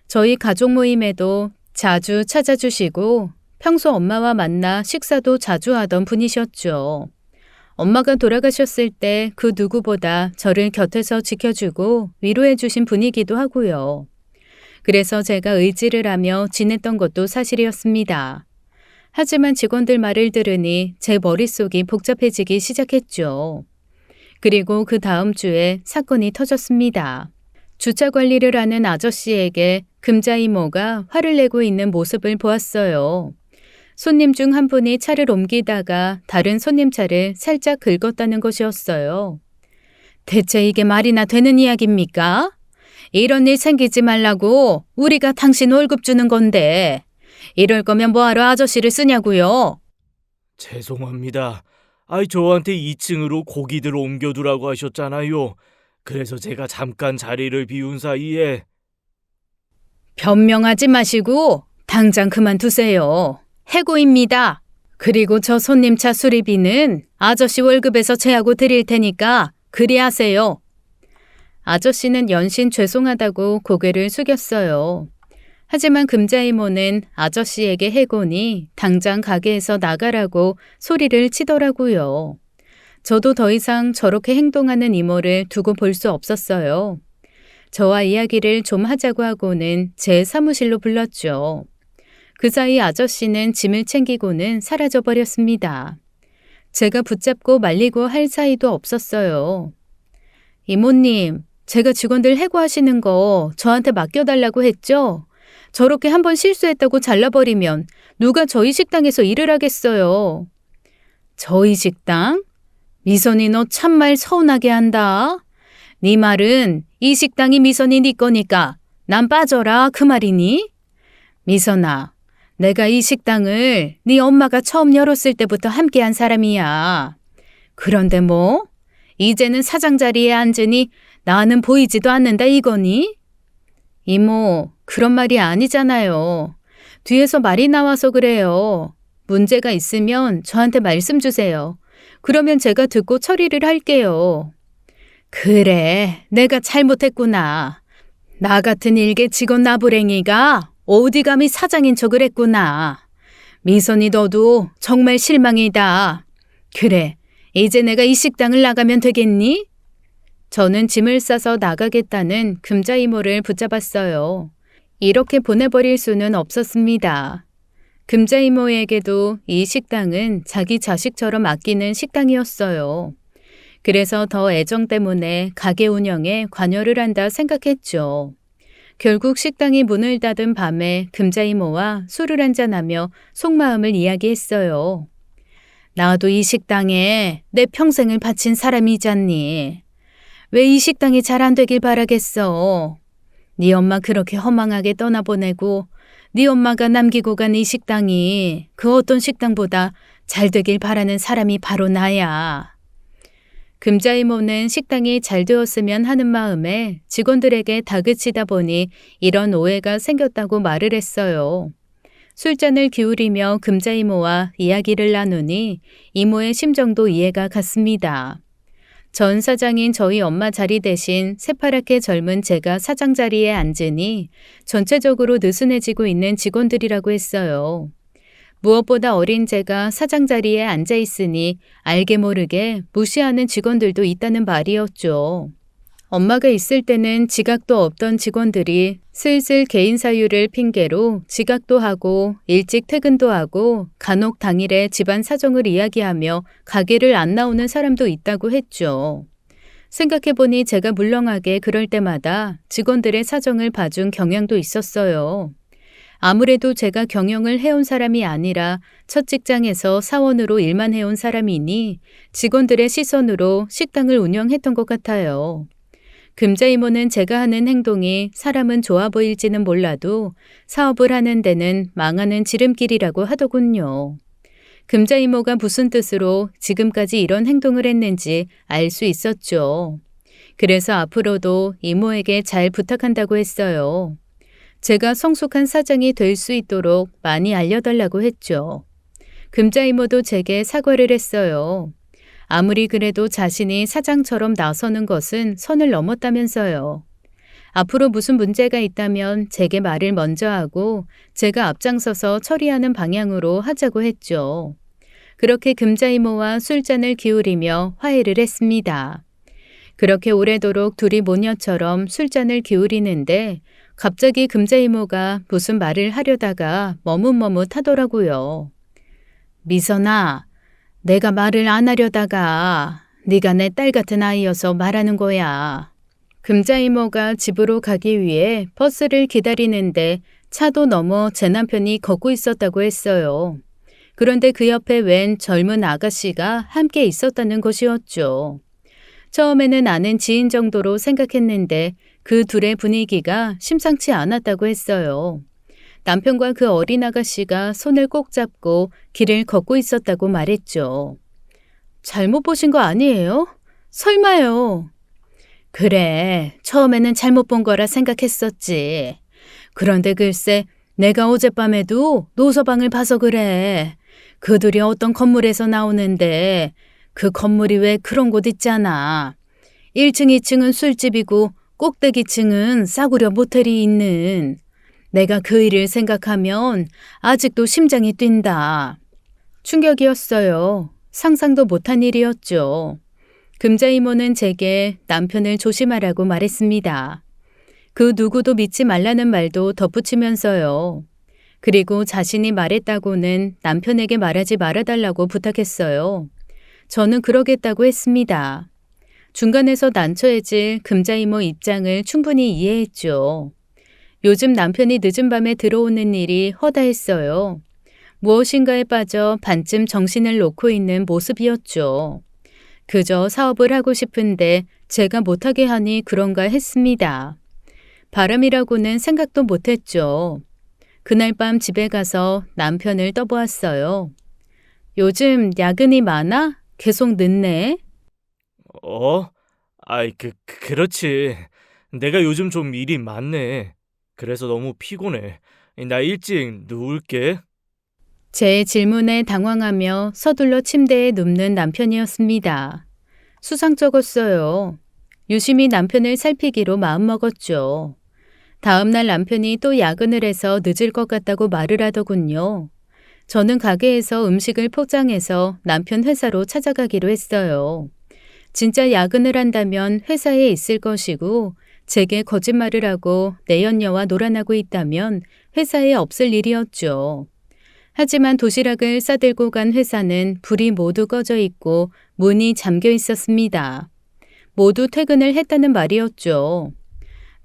저희 가족 모임에도 자주 찾아주시고 평소 엄마와 만나 식사도 자주 하던 분이셨죠. 엄마가 돌아가셨을 때 그 누구보다 저를 곁에서 지켜주고 위로해 주신 분이기도 하고요. 그래서 제가 의지를 하며 지냈던 것도 사실이었습니다. 하지만 직원들 말을 들으니 제 머릿속이 복잡해지기 시작했죠. 그리고 그 다음 주에 사건이 터졌습니다. 주차 관리를 하는 아저씨에게 금자 이모가 화를 내고 있는 모습을 보았어요. 손님 중 한 분이 차를 옮기다가 다른 손님 차를 살짝 긁었다는 것이었어요. 대체 이게 말이나 되는 이야기입니까? 이런 일 생기지 말라고 우리가 당신 월급 주는 건데 이럴 거면 뭐하러 아저씨를 쓰냐고요? 죄송합니다. 저한테 2층으로 고기들 옮겨두라고 하셨잖아요. 그래서 제가 잠깐 자리를 비운 사이에. 변명하지 마시고 당장 그만두세요. 해고입니다. 그리고 저 손님 차 수리비는 아저씨 월급에서 제하고 드릴 테니까 그리 하세요. 아저씨는 연신 죄송하다고 고개를 숙였어요. 하지만 금자 이모는 아저씨에게 해고니 당장 가게에서 나가라고 소리를 치더라고요. 저도 더 이상 저렇게 행동하는 이모를 두고 볼 수 없었어요. 저와 이야기를 좀 하자고 하고는 제 사무실로 불렀죠. 그 사이 아저씨는 짐을 챙기고는 사라져버렸습니다. 제가 붙잡고 말리고 할 사이도 없었어요. 이모님, 제가 직원들 해고하시는 거 저한테 맡겨달라고 했죠? 저렇게 한번 실수했다고 잘라버리면 누가 저희 식당에서 일을 하겠어요. 저희 식당? 미선이 너 참말 서운하게 한다. 네 말은 이 식당이 미선이 네 거니까 난 빠져라 그 말이니? 미선아, 내가 이 식당을 네 엄마가 처음 열었을 때부터 함께한 사람이야. 그런데 뭐? 이제는 사장 자리에 앉으니 나는 보이지도 않는다 이거니? 이모, 그런 말이 아니잖아요. 뒤에서 말이 나와서 그래요. 문제가 있으면 저한테 말씀 주세요. 그러면 제가 듣고 처리를 할게요. 그래, 내가 잘못했구나. 나 같은 일개 직원 나부랭이가 어디 감히 사장인 척을 했구나. 미선이 너도 정말 실망이다. 그래, 이제 내가 이 식당을 나가면 되겠니? 저는 짐을 싸서 나가겠다는 금자 이모를 붙잡았어요. 이렇게 보내버릴 수는 없었습니다. 금자 이모에게도 이 식당은 자기 자식처럼 아끼는 식당이었어요. 그래서 더 애정 때문에 가게 운영에 관여를 한다 생각했죠. 결국 식당이 문을 닫은 밤에 금자 이모와 술을 한잔하며 속마음을 이야기했어요. 나도 이 식당에 내 평생을 바친 사람이잖니. 왜 이 식당이 잘 안 되길 바라겠어. 네 엄마 그렇게 허망하게 떠나보내고 네 엄마가 남기고 간 이 식당이 그 어떤 식당보다 잘 되길 바라는 사람이 바로 나야. 금자 이모는 식당이 잘 되었으면 하는 마음에 직원들에게 다그치다 보니 이런 오해가 생겼다고 말을 했어요. 술잔을 기울이며 금자 이모와 이야기를 나누니 이모의 심정도 이해가 갔습니다. 전 사장인 저희 엄마 자리 대신 새파랗게 젊은 제가 사장 자리에 앉으니 전체적으로 느슨해지고 있는 직원들이라고 했어요. 무엇보다 어린 제가 사장 자리에 앉아 있으니 알게 모르게 무시하는 직원들도 있다는 말이었죠. 엄마가 있을 때는 지각도 없던 직원들이 슬슬 개인 사유를 핑계로 지각도 하고 일찍 퇴근도 하고 간혹 당일에 집안 사정을 이야기하며 가게를 안 나오는 사람도 있다고 했죠. 생각해보니 제가 물렁하게 그럴 때마다 직원들의 사정을 봐준 경향도 있었어요. 아무래도 제가 경영을 해온 사람이 아니라 첫 직장에서 사원으로 일만 해온 사람이니 직원들의 시선으로 식당을 운영했던 것 같아요. 금자 이모는 제가 하는 행동이 사람은 좋아 보일지는 몰라도 사업을 하는 데는 망하는 지름길이라고 하더군요. 금자 이모가 무슨 뜻으로 지금까지 이런 행동을 했는지 알 수 있었죠. 그래서 앞으로도 이모에게 잘 부탁한다고 했어요. 제가 성숙한 사장이 될 수 있도록 많이 알려달라고 했죠. 금자 이모도 제게 사과를 했어요. 아무리 그래도 자신이 사장처럼 나서는 것은 선을 넘었다면서요. 앞으로 무슨 문제가 있다면 제게 말을 먼저 하고 제가 앞장서서 처리하는 방향으로 하자고 했죠. 그렇게 금자 이모와 술잔을 기울이며 화해를 했습니다. 그렇게 오래도록 둘이 모녀처럼 술잔을 기울이는데 갑자기 금자 이모가 무슨 말을 하려다가 머뭇머뭇하더라고요. 미선아, 내가 말을 안 하려다가 네가 내 딸 같은 아이여서 말하는 거야. 금자 이모가 집으로 가기 위해 버스를 기다리는데 차도 넘어 제 남편이 걷고 있었다고 했어요. 그런데 그 옆에 웬 젊은 아가씨가 함께 있었다는 것이었죠. 처음에는 아는 지인 정도로 생각했는데 그 둘의 분위기가 심상치 않았다고 했어요. 남편과 그 어린 아가씨가 손을 꼭 잡고 길을 걷고 있었다고 말했죠. 잘못 보신 거 아니에요? 설마요. 그래, 처음에는 잘못 본 거라 생각했었지. 그런데 글쎄, 내가 어젯밤에도 노서방을 봐서 그래. 그들이 어떤 건물에서 나오는데 그 건물이 왜 그런 곳 있잖아. 1층, 2층은 술집이고 꼭대기층은 싸구려 모텔이 있는. 내가 그 일을 생각하면 아직도 심장이 뛴다. 충격이었어요. 상상도 못한 일이었죠. 금자 이모는 제게 남편을 조심하라고 말했습니다. 그 누구도 믿지 말라는 말도 덧붙이면서요. 그리고 자신이 말했다고는 남편에게 말하지 말아달라고 부탁했어요. 저는 그러겠다고 했습니다. 중간에서 난처해질 금자 이모 입장을 충분히 이해했죠. 요즘 남편이 늦은 밤에 들어오는 일이 허다했어요. 무엇인가에 빠져 반쯤 정신을 놓고 있는 모습이었죠. 그저 사업을 하고 싶은데 제가 못하게 하니 그런가 했습니다. 바람이라고는 생각도 못했죠. 그날 밤 집에 가서 남편을 떠보았어요. 요즘 야근이 많아? 계속 늦네? 어? 그렇지. 내가 요즘 좀 일이 많네. 그래서 너무 피곤해. 나 일찍 누울게. 제 질문에 당황하며 서둘러 침대에 눕는 남편이었습니다. 수상쩍었어요. 유심히 남편을 살피기로 마음먹었죠. 다음날 남편이 또 야근을 해서 늦을 것 같다고 말을 하더군요. 저는 가게에서 음식을 포장해서 남편 회사로 찾아가기로 했어요. 진짜 야근을 한다면 회사에 있을 것이고 제게 거짓말을 하고 내연녀와 놀아나고 있다면 회사에 없을 일이었죠. 하지만 도시락을 싸들고 간 회사는 불이 모두 꺼져 있고 문이 잠겨 있었습니다. 모두 퇴근을 했다는 말이었죠.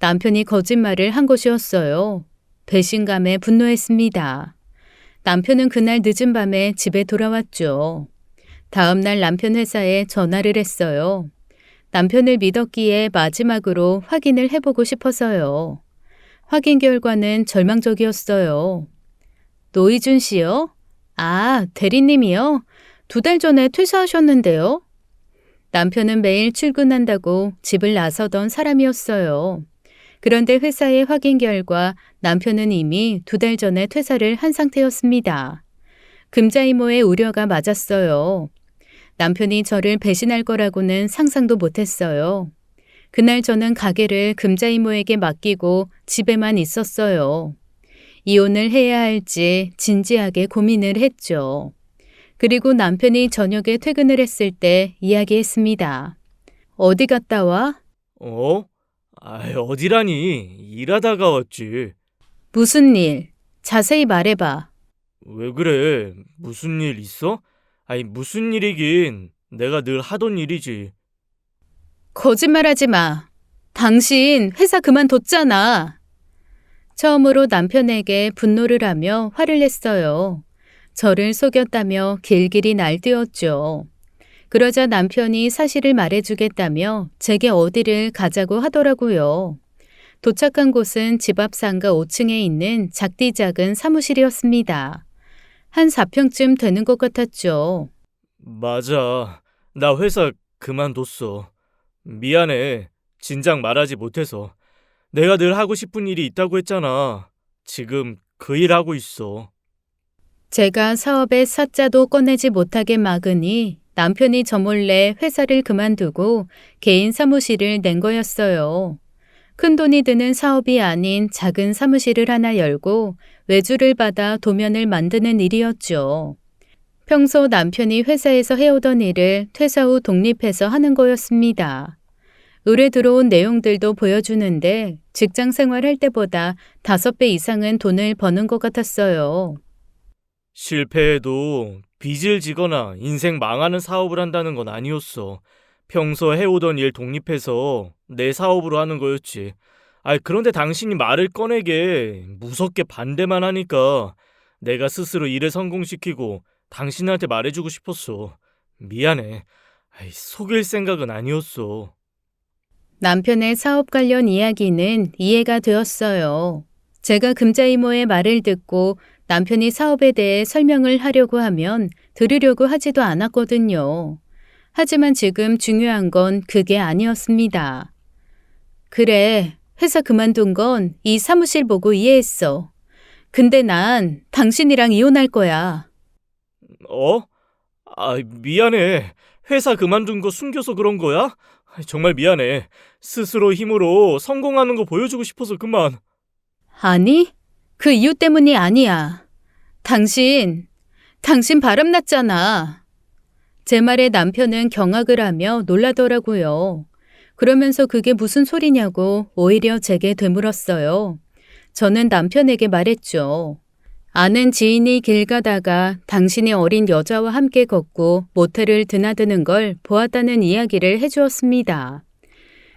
남편이 거짓말을 한 것이었어요. 배신감에 분노했습니다. 남편은 그날 늦은 밤에 집에 돌아왔죠. 다음 날 남편 회사에 전화를 했어요. 남편을 믿었기에 마지막으로 확인을 해보고 싶어서요. 확인 결과는 절망적이었어요. 노희준 씨요? 아, 대리님이요? 2달 전에 퇴사하셨는데요? 남편은 매일 출근한다고 집을 나서던 사람이었어요. 그런데 회사의 확인 결과 남편은 이미 2달 전에 퇴사를 한 상태였습니다. 금자 이모의 우려가 맞았어요. 남편이 저를 배신할 거라고는 상상도 못했어요. 그날 저는 가게를 금자 이모에게 맡기고 집에만 있었어요. 이혼을 해야 할지 진지하게 고민을 했죠. 그리고 남편이 저녁에 퇴근을 했을 때 이야기했습니다. 어디 갔다 와? 어? 어디라니? 일하다가 왔지. 무슨 일? 자세히 말해봐. 왜 그래? 무슨 일 있어? 무슨 일이긴. 내가 늘 하던 일이지. 거짓말하지 마. 당신 회사 그만뒀잖아. 처음으로 남편에게 분노를 하며 화를 냈어요. 저를 속였다며 길길이 날뛰었죠. 그러자 남편이 사실을 말해주겠다며 제게 어디를 가자고 하더라고요. 도착한 곳은 집 앞 상가 5층에 있는 작디 작은 사무실이었습니다. 한 4평쯤 되는 것 같았죠. 맞아. 나 회사 그만뒀어. 미안해. 진작 말하지 못해서. 내가 늘 하고 싶은 일이 있다고 했잖아. 지금 그 일 하고 있어. 제가 사업의 사자도 꺼내지 못하게 막으니 남편이 저 몰래 회사를 그만두고 개인 사무실을 낸 거였어요. 큰 돈이 드는 사업이 아닌 작은 사무실을 하나 열고 외주를 받아 도면을 만드는 일이었죠. 평소 남편이 회사에서 해오던 일을 퇴사 후 독립해서 하는 거였습니다. 의뢰 들어온 내용들도 보여주는데 직장 생활할 때보다 5배 이상은 돈을 버는 것 같았어요. 실패해도 빚을 지거나 인생 망하는 사업을 한다는 건 아니었어. 평소 해오던 일 독립해서 내 사업으로 하는 거였지. 그런데 당신이 말을 꺼내게 무섭게 반대만 하니까 내가 스스로 일을 성공시키고 당신한테 말해주고 싶었어. 미안해. 속일 생각은 아니었어. 남편의 사업 관련 이야기는 이해가 되었어요. 제가 금자 이모의 말을 듣고 남편이 사업에 대해 설명을 하려고 하면 들으려고 하지도 않았거든요. 하지만 지금 중요한 건 그게 아니었습니다. 그래, 회사 그만둔 건 이 사무실 보고 이해했어. 근데 난 당신이랑 이혼할 거야. 어? 미안해. 회사 그만둔 거 숨겨서 그런 거야? 정말 미안해. 스스로 힘으로 성공하는 거 보여주고 싶어서 그만. 아니, 그 이유 때문이 아니야. 당신 바람났잖아. 제 말에 남편은 경악을 하며 놀라더라고요. 그러면서 그게 무슨 소리냐고 오히려 제게 되물었어요. 저는 남편에게 말했죠. 아는 지인이 길 가다가 당신이 어린 여자와 함께 걷고 모텔을 드나드는 걸 보았다는 이야기를 해주었습니다.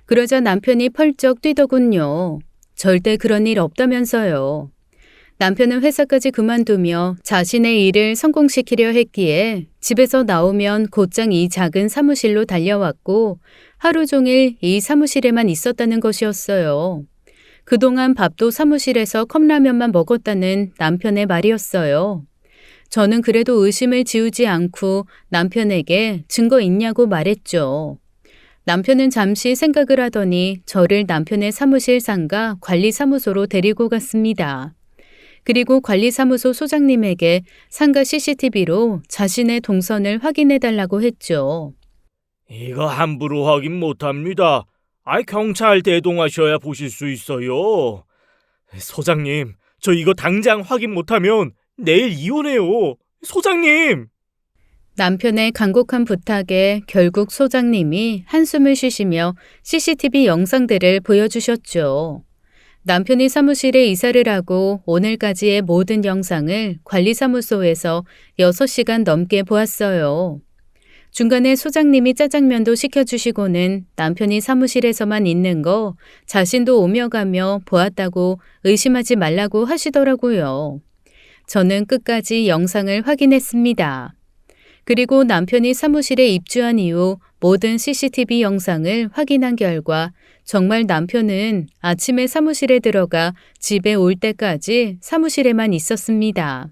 그러자 남편이 펄쩍 뛰더군요. 절대 그런 일 없다면서요. 남편은 회사까지 그만두며 자신의 일을 성공시키려 했기에 집에서 나오면 곧장 이 작은 사무실로 달려왔고 하루 종일 이 사무실에만 있었다는 것이었어요. 그동안 밥도 사무실에서 컵라면만 먹었다는 남편의 말이었어요. 저는 그래도 의심을 지우지 않고 남편에게 증거 있냐고 말했죠. 남편은 잠시 생각을 하더니 저를 남편의 사무실 상가 관리사무소로 데리고 갔습니다. 그리고 관리사무소 소장님에게 상가 CCTV로 자신의 동선을 확인해달라고 했죠. 이거 함부로 확인 못합니다. 경찰 대동하셔야 보실 수 있어요. 소장님, 저 이거 당장 확인 못하면 내일 이혼해요. 소장님! 남편의 간곡한 부탁에 결국 소장님이 한숨을 쉬시며 CCTV 영상들을 보여주셨죠. 남편이 사무실에 이사를 하고 오늘까지의 모든 영상을 관리사무소에서 6시간 넘게 보았어요. 중간에 소장님이 짜장면도 시켜주시고는 남편이 사무실에서만 있는 거 자신도 오며 가며 보았다고 의심하지 말라고 하시더라고요. 저는 끝까지 영상을 확인했습니다. 그리고 남편이 사무실에 입주한 이후 모든 CCTV 영상을 확인한 결과 정말 남편은 아침에 사무실에 들어가 집에 올 때까지 사무실에만 있었습니다.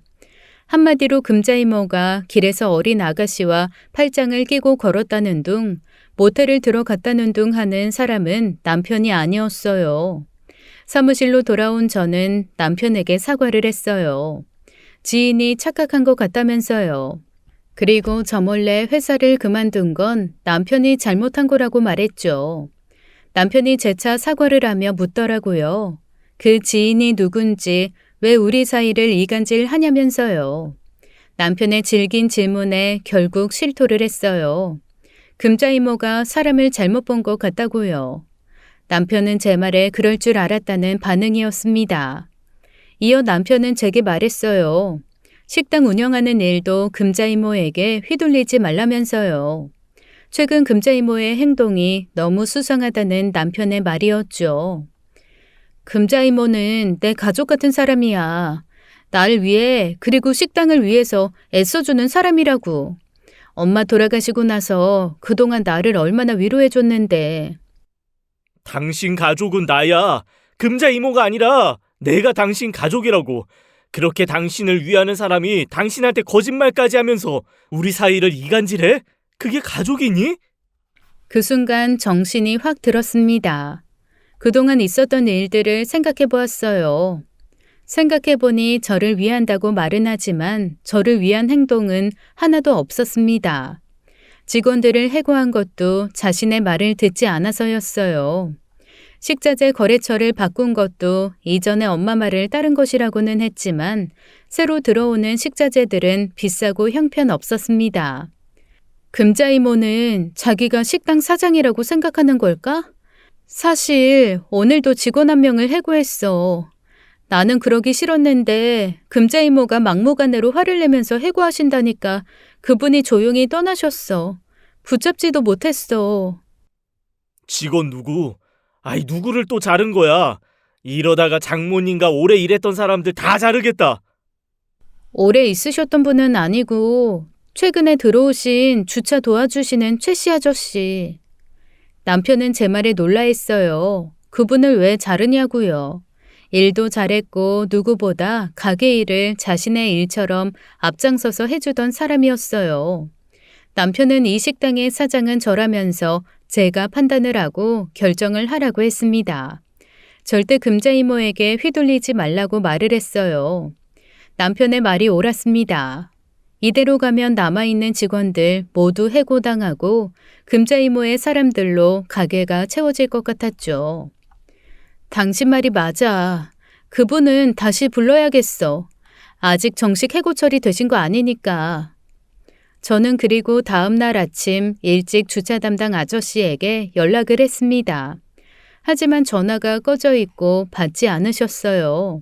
한마디로 금자이모가 길에서 어린 아가씨와 팔짱을 끼고 걸었다는 둥, 모텔을 들어갔다는 둥 하는 사람은 남편이 아니었어요. 사무실로 돌아온 저는 남편에게 사과를 했어요. 지인이 착각한 것 같다면서요. 그리고 저 몰래 회사를 그만둔 건 남편이 잘못한 거라고 말했죠. 남편이 재차 사과를 하며 묻더라고요. 그 지인이 누군지 왜 우리 사이를 이간질 하냐면서요. 남편의 질긴 질문에 결국 실토를 했어요. 금자이모가 사람을 잘못 본 것 같다고요. 남편은 제 말에 그럴 줄 알았다는 반응이었습니다. 이어 남편은 제게 말했어요. 식당 운영하는 일도 금자이모에게 휘둘리지 말라면서요. 최근 금자이모의 행동이 너무 수상하다는 남편의 말이었죠. 금자이모는 내 가족 같은 사람이야. 날 위해 그리고 식당을 위해서 애써주는 사람이라고. 엄마 돌아가시고 나서 그동안 나를 얼마나 위로해줬는데. 당신 가족은 나야. 금자 이모가 아니라 내가 당신 가족이라고. 그렇게 당신을 위하는 사람이 당신한테 거짓말까지 하면서 우리 사이를 이간질해? 그게 가족이니? 그 순간 정신이 확 들었습니다. 그동안 있었던 일들을 생각해 보았어요. 생각해 보니 저를 위한다고 말은 하지만 저를 위한 행동은 하나도 없었습니다. 직원들을 해고한 것도 자신의 말을 듣지 않아서였어요. 식자재 거래처를 바꾼 것도 이전에 엄마 말을 따른 것이라고는 했지만 새로 들어오는 식자재들은 비싸고 형편없었습니다. 금자이모는 자기가 식당 사장이라고 생각하는 걸까? 사실 오늘도 직원 한 명을 해고했어. 나는 그러기 싫었는데 금자이모가 막무가내로 화를 내면서 해고하신다니까 그분이 조용히 떠나셨어. 붙잡지도 못했어. 직원 누구? 누구를 또 자른 거야? 이러다가 장모님과 오래 일했던 사람들 다 자르겠다. 오래 있으셨던 분은 아니고 최근에 들어오신 주차 도와주시는 최 씨 아저씨. 남편은 제 말에 놀라했어요. 그분을 왜 자르냐고요. 일도 잘했고 누구보다 가게 일을 자신의 일처럼 앞장서서 해주던 사람이었어요. 남편은 이 식당의 사장은 저라면서 제가 판단을 하고 결정을 하라고 했습니다. 절대 금자 이모에게 휘둘리지 말라고 말을 했어요. 남편의 말이 옳았습니다. 이대로 가면 남아있는 직원들 모두 해고당하고 금자 이모의 사람들로 가게가 채워질 것 같았죠. 당신 말이 맞아. 그분은 다시 불러야겠어. 아직 정식 해고 처리되신 거 아니니까. 저는 그리고 다음 날 아침 일찍 주차 담당 아저씨에게 연락을 했습니다. 하지만 전화가 꺼져 있고 받지 않으셨어요.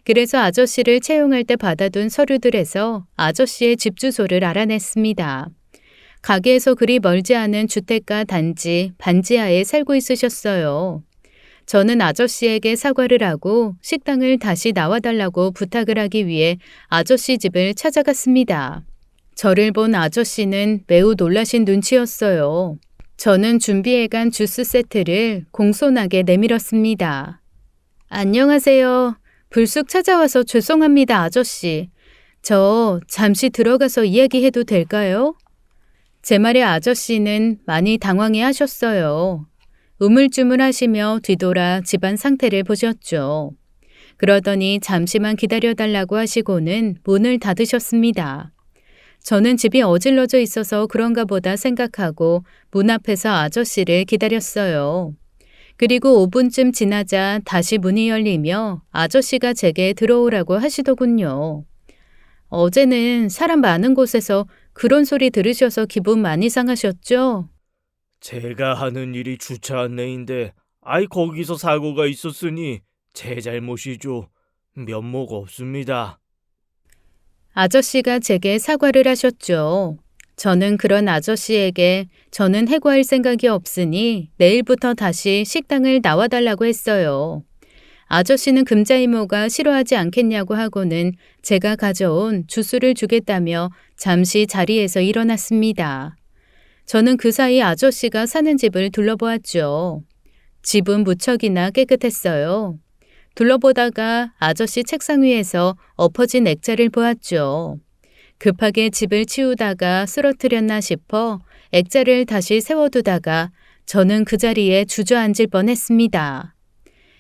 그래서 아저씨를 채용할 때 받아둔 서류들에서 아저씨의 집 주소를 알아냈습니다. 가게에서 그리 멀지 않은 주택가 단지 반지하에 살고 있으셨어요. 저는 아저씨에게 사과를 하고 식당을 다시 나와달라고 부탁을 하기 위해 아저씨 집을 찾아갔습니다. 저를 본 아저씨는 매우 놀라신 눈치였어요. 저는 준비해간 주스 세트를 공손하게 내밀었습니다. 안녕하세요. 불쑥 찾아와서 죄송합니다, 아저씨. 저 잠시 들어가서 이야기해도 될까요? 제 말에 아저씨는 많이 당황해 하셨어요. 우물쭈물하시며 뒤돌아 집안 상태를 보셨죠. 그러더니 잠시만 기다려달라고 하시고는 문을 닫으셨습니다. 저는 집이 어질러져 있어서 그런가 보다 생각하고 문 앞에서 아저씨를 기다렸어요. 그리고 5분쯤 지나자 다시 문이 열리며 아저씨가 제게 들어오라고 하시더군요. 어제는 사람 많은 곳에서 그런 소리 들으셔서 기분 많이 상하셨죠? 제가 하는 일이 주차 안내인데 아이 거기서 사고가 있었으니 제 잘못이죠. 면목 없습니다. 아저씨가 제게 사과를 하셨죠. 저는 그런 아저씨에게 저는 해고할 생각이 없으니 내일부터 다시 식당을 나와달라고 했어요. 아저씨는 금자 이모가 싫어하지 않겠냐고 하고는 제가 가져온 주스를 주겠다며 잠시 자리에서 일어났습니다. 저는 그 사이 아저씨가 사는 집을 둘러보았죠. 집은 무척이나 깨끗했어요. 둘러보다가 아저씨 책상 위에서 엎어진 액자를 보았죠. 급하게 집을 치우다가 쓰러뜨렸나 싶어 액자를 다시 세워두다가 저는 그 자리에 주저앉을 뻔했습니다.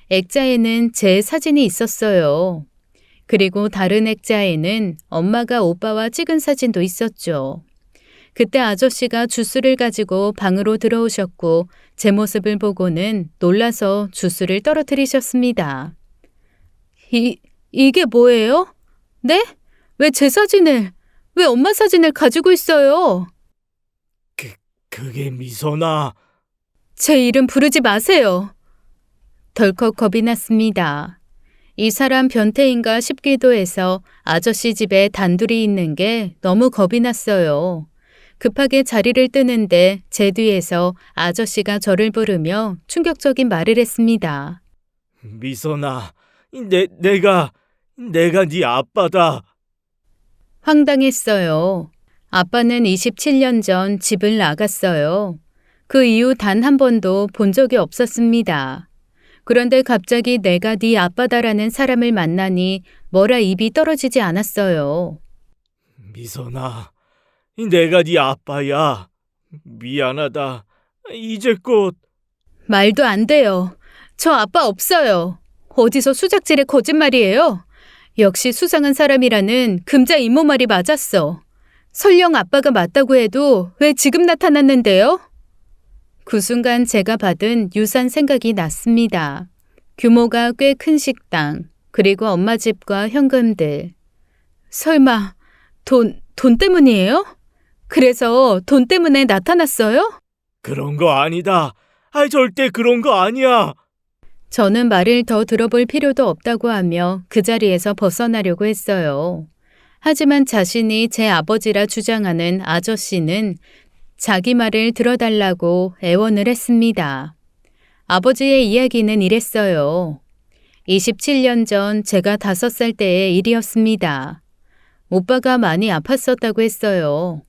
액자에는 제 사진이 있었어요. 그리고 다른 액자에는 엄마가 오빠와 찍은 사진도 있었죠. 그때 아저씨가 주스를 가지고 방으로 들어오셨고 제 모습을 보고는 놀라서 주스를 떨어뜨리셨습니다. 이게 뭐예요? 네? 왜 제 사진을, 왜 엄마 사진을 가지고 있어요? 그게 미선아. 제 이름 부르지 마세요. 덜컥 겁이 났습니다. 이 사람 변태인가 싶기도 해서 아저씨 집에 단둘이 있는 게 너무 겁이 났어요. 급하게 자리를 뜨는데 제 뒤에서 아저씨가 저를 부르며 충격적인 말을 했습니다. 미선아, 내가 네 아빠다. 황당했어요. 아빠는 27년 전 집을 나갔어요. 그 이후 단 한 번도 본 적이 없었습니다. 그런데 갑자기 내가 네 아빠다라는 사람을 만나니 뭐라 입이 떨어지지 않았어요. 미선아, 내가 네 아빠야. 미안하다. 이제껏. 말도 안 돼요. 저 아빠 없어요. 어디서 수작질의 거짓말이에요? 역시 수상한 사람이라는 금자 이모 말이 맞았어. 설령 아빠가 맞다고 해도 왜 지금 나타났는데요? 그 순간 제가 받은 유산 생각이 났습니다. 규모가 꽤 큰 식당, 그리고 엄마 집과 현금들. 설마 돈 때문이에요? 그래서 돈 때문에 나타났어요? 그런 거 아니다. 절대 그런 거 아니야. 저는 말을 더 들어볼 필요도 없다고 하며 그 자리에서 벗어나려고 했어요. 하지만 자신이 제 아버지라 주장하는 아저씨는 자기 말을 들어달라고 애원을 했습니다. 아버지의 이야기는 이랬어요. 27년 전 제가 5살 때의 일이었습니다. 오빠가 많이 아팠었다고 했어요.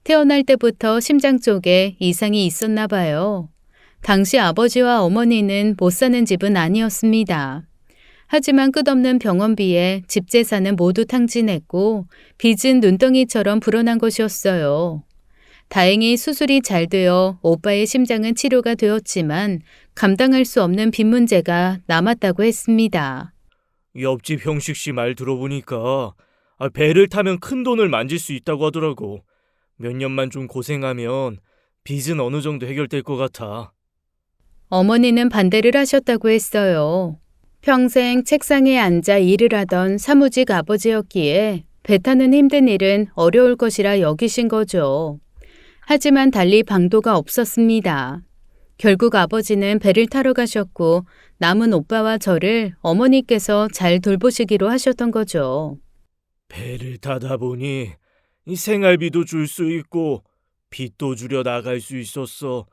태어날 때부터 심장 쪽에 이상이 있었나 봐요. 당시 아버지와 어머니는 못 사는 집은 아니었습니다. 하지만 끝없는 병원비에 집 재산은 모두 탕진했고 빚은 눈덩이처럼 불어난 것이었어요. 다행히 수술이 잘 되어 오빠의 심장은 치료가 되었지만 감당할 수 없는 빚 문제가 남았다고 했습니다. 옆집 형식 씨 말 들어보니까 배를 타면 큰 돈을 만질 수 있다고 하더라고. 몇 년만 좀 고생하면 빚은 어느 정도 해결될 것 같아. 어머니는 반대를 하셨다고 했어요. 평생 책상에 앉아 일을 하던 사무직 아버지였기에 배 타는 힘든 일은 어려울 것이라 여기신 거죠. 하지만 달리 방도가 없었습니다. 결국 아버지는 배를 타러 가셨고 남은 오빠와 저를 어머니께서 잘 돌보시기로 하셨던 거죠. 배를 타다 보니 이 생활비도 줄 수 있고 빚도 줄여 나갈 수 있었어.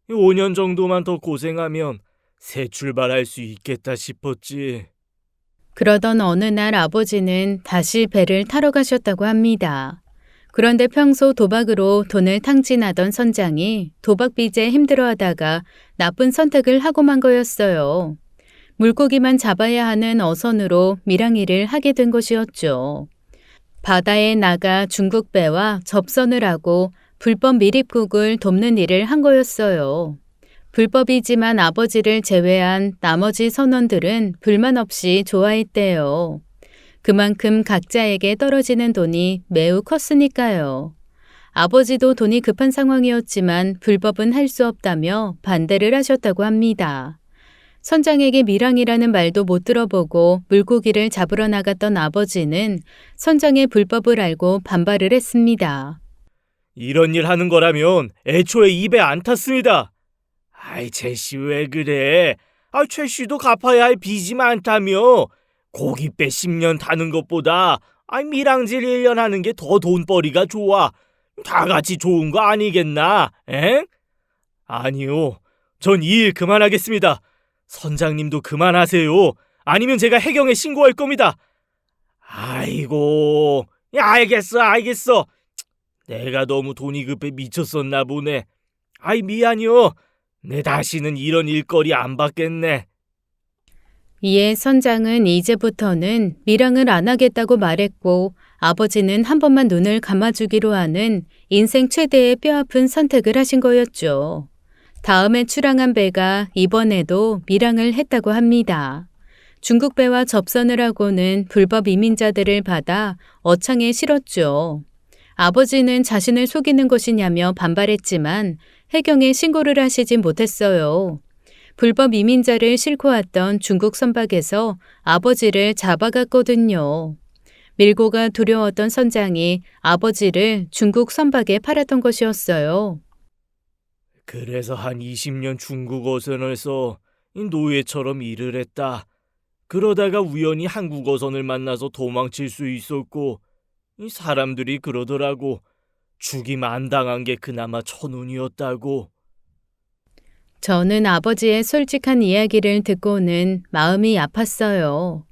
5년 정도만 더 고생하면 새 출발할 수 있겠다 싶었지. 그러던 어느 날 아버지는 다시 배를 타러 가셨다고 합니다. 그런데 평소 도박으로 돈을 탕진하던 선장이 도박 빚에 힘들어하다가 나쁜 선택을 하고 만 거였어요. 물고기만 잡아야 하는 어선으로 밀항일을 하게 된 것이었죠. 바다에 나가 중국 배와 접선을 하고 불법 밀입국을 돕는 일을 한 거였어요. 불법이지만 아버지를 제외한 나머지 선원들은 불만 없이 좋아했대요. 그만큼 각자에게 떨어지는 돈이 매우 컸으니까요. 아버지도 돈이 급한 상황이었지만 불법은 할 수 없다며 반대를 하셨다고 합니다. 선장에게 밀항이라는 말도 못 들어보고 물고기를 잡으러 나갔던 아버지는 선장의 불법을 알고 반발을 했습니다. 이런 일 하는 거라면 애초에 입에 안 탔습니다. 아이, 제시 왜 그래? 최씨도 갚아야 할 빚이 많다며. 고깃배 10년 타는 것보다 밀항질 1년 하는 게 더 돈벌이가 좋아. 다 같이 좋은 거 아니겠나? 엥? 아니요. 전 이 일 그만하겠습니다. 선장님도 그만하세요. 아니면 제가 해경에 신고할 겁니다. 아이고, 알겠어. 내가 너무 돈이 급해 미쳤었나 보네. 미안해요. 내 다시는 이런 일거리 안 받겠네. 이에 선장은 이제부터는 밀항을 안 하겠다고 말했고 아버지는 한 번만 눈을 감아주기로 하는 인생 최대의 뼈아픈 선택을 하신 거였죠. 다음에 출항한 배가 이번에도 밀항을 했다고 합니다. 중국 배와 접선을 하고는 불법 이민자들을 받아 어창에 실었죠. 아버지는 자신을 속이는 것이냐며 반발했지만 해경에 신고를 하시진 못했어요. 불법 이민자를 싣고 왔던 중국 선박에서 아버지를 잡아갔거든요. 밀고가 두려웠던 선장이 아버지를 중국 선박에 팔았던 것이었어요. 그래서 한 20년 중국 어선에서 노예처럼 일을 했다. 그러다가 우연히 한국 어선을 만나서 도망칠 수 있었고 사람들이 그러더라고. 죽임 안 당한 게 그나마 천운이었다고. 저는 아버지의 솔직한 이야기를 듣고는 마음이 아팠어요.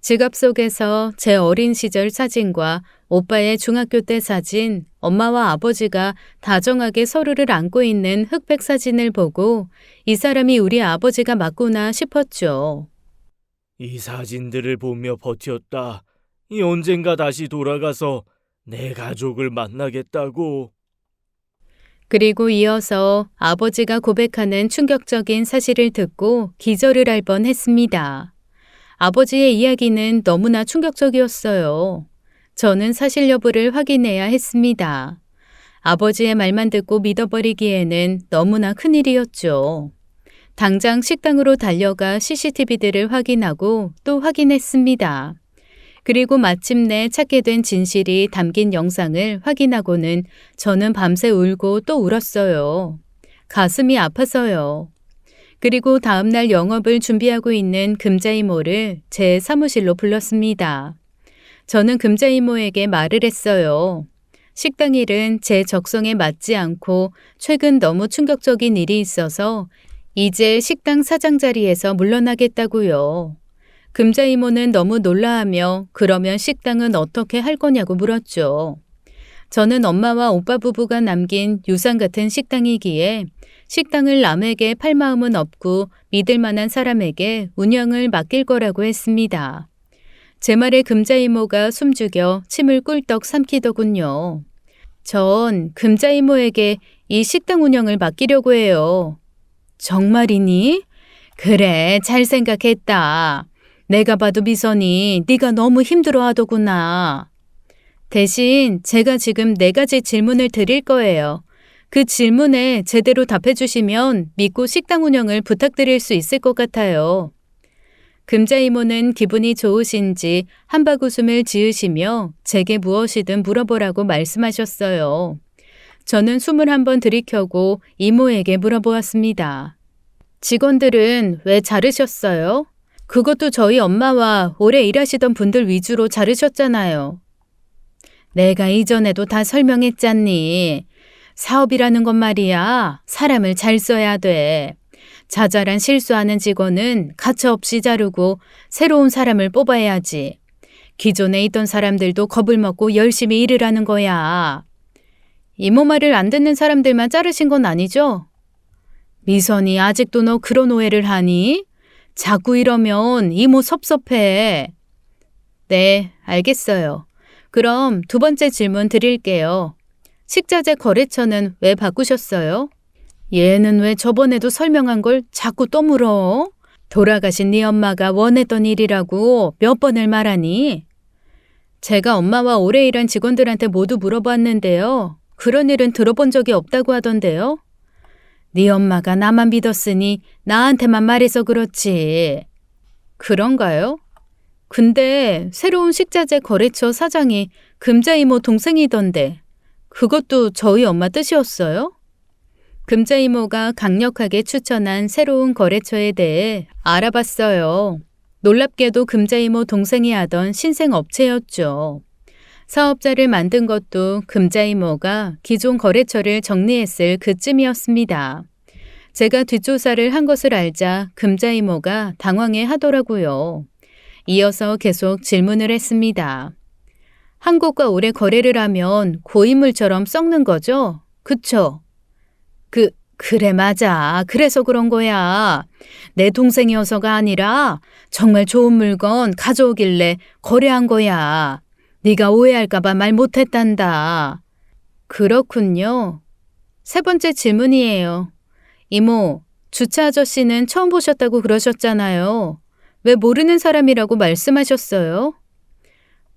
지갑 속에서 제 어린 시절 사진과 오빠의 중학교 때 사진, 엄마와 아버지가 다정하게 서로를 안고 있는 흑백 사진을 보고 이 사람이 우리 아버지가 맞구나 싶었죠. 이 사진들을 보며 버텼다. 언젠가 다시 돌아가서 내 가족을 만나겠다고. 그리고 이어서 아버지가 고백하는 충격적인 사실을 듣고 기절을 할 뻔했습니다. 아버지의 이야기는 너무나 충격적이었어요. 저는 사실 여부를 확인해야 했습니다. 아버지의 말만 듣고 믿어버리기에는 너무나 큰일이었죠. 당장 식당으로 달려가 CCTV들을 확인하고 또 확인했습니다. 그리고 마침내 찾게 된 진실이 담긴 영상을 확인하고는 저는 밤새 울고 또 울었어요. 가슴이 아파서요. 그리고 다음날 영업을 준비하고 있는 금자이모를 제 사무실로 불렀습니다. 저는 금자이모에게 말을 했어요. 식당 일은 제 적성에 맞지 않고 최근 너무 충격적인 일이 있어서 이제 식당 사장 자리에서 물러나겠다고요. 금자 이모는 너무 놀라하며 그러면 식당은 어떻게 할 거냐고 물었죠. 저는 엄마와 오빠 부부가 남긴 유산 같은 식당이기에 식당을 남에게 팔 마음은 없고 믿을 만한 사람에게 운영을 맡길 거라고 했습니다. 제 말에 금자 이모가 숨죽여 침을 꿀떡 삼키더군요. 전 금자 이모에게 이 식당 운영을 맡기려고 해요. 정말이니? 그래, 잘 생각했다. 내가 봐도 미선이 네가 너무 힘들어하더구나. 대신 제가 지금 4가지 질문을 드릴 거예요. 그 질문에 제대로 답해주시면 믿고 식당 운영을 부탁드릴 수 있을 것 같아요. 금자 이모는 기분이 좋으신지 한바구음을 지으시며 제게 무엇이든 물어보라고 말씀하셨어요. 저는 숨을 한번 들이켜고 이모에게 물어보았습니다. 직원들은 왜 자르셨어요? 그것도 저희 엄마와 오래 일하시던 분들 위주로 자르셨잖아요. 내가 이전에도 다 설명했잖니. 사업이라는 건 말이야. 사람을 잘 써야 돼. 자잘한 실수하는 직원은 가차없이 자르고 새로운 사람을 뽑아야지. 기존에 있던 사람들도 겁을 먹고 열심히 일을 하는 거야. 이모 말을 안 듣는 사람들만 자르신 건 아니죠? 미선이 아직도 너 그런 오해를 하니? 자꾸 이러면 이모 섭섭해. 네, 알겠어요. 그럼 2번째 질문 드릴게요. 식자재 거래처는 왜 바꾸셨어요? 얘는 왜 저번에도 설명한 걸 자꾸 또 물어? 돌아가신 네 엄마가 원했던 일이라고 몇 번을 말하니? 제가 엄마와 오래 일한 직원들한테 모두 물어봤는데요. 그런 일은 들어본 적이 없다고 하던데요. 네 엄마가 나만 믿었으니 나한테만 말해서 그렇지. 그런가요? 근데 새로운 식자재 거래처 사장이 금자 이모 동생이던데 그것도 저희 엄마 뜻이었어요? 금자 이모가 강력하게 추천한 새로운 거래처에 대해 알아봤어요. 놀랍게도 금자 이모 동생이 하던 신생 업체였죠. 사업자를 만든 것도 금자 이모가 기존 거래처를 정리했을 그쯤이었습니다. 제가 뒷조사를 한 것을 알자 금자 이모가 당황해 하더라고요. 이어서 계속 질문을 했습니다. 한국과 오래 거래를 하면 고인물처럼 썩는 거죠? 그쵸? 그래 맞아. 그래서 그런 거야. 내 동생이어서가 아니라 정말 좋은 물건 가져오길래 거래한 거야. 네가 오해할까봐 말 못했단다. 그렇군요. 3번째 질문이에요. 이모, 주차 아저씨는 처음 보셨다고 그러셨잖아요. 왜 모르는 사람이라고 말씀하셨어요?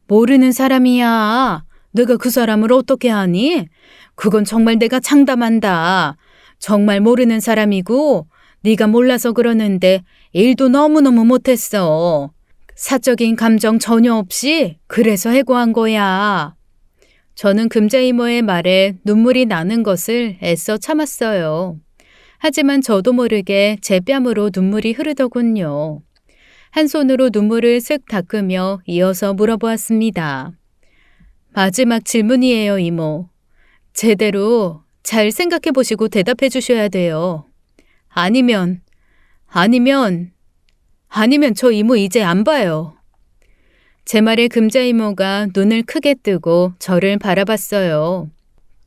모르는 사람이야. 내가 그 사람을 어떻게 아니? 그건 정말 내가 장담한다. 정말 모르는 사람이고 네가 몰라서 그러는데 일도 너무너무 못했어. 사적인 감정 전혀 없이 그래서 해고한 거야. 저는 금자 이모의 말에 눈물이 나는 것을 애써 참았어요. 하지만 저도 모르게 제 뺨으로 눈물이 흐르더군요. 한 손으로 눈물을 쓱 닦으며 이어서 물어보았습니다. 마지막 질문이에요, 이모. 제대로 잘 생각해 보시고 대답해 주셔야 돼요. 아니면 저 이모 이제 안 봐요. 제 말에 금자 이모가 눈을 크게 뜨고 저를 바라봤어요.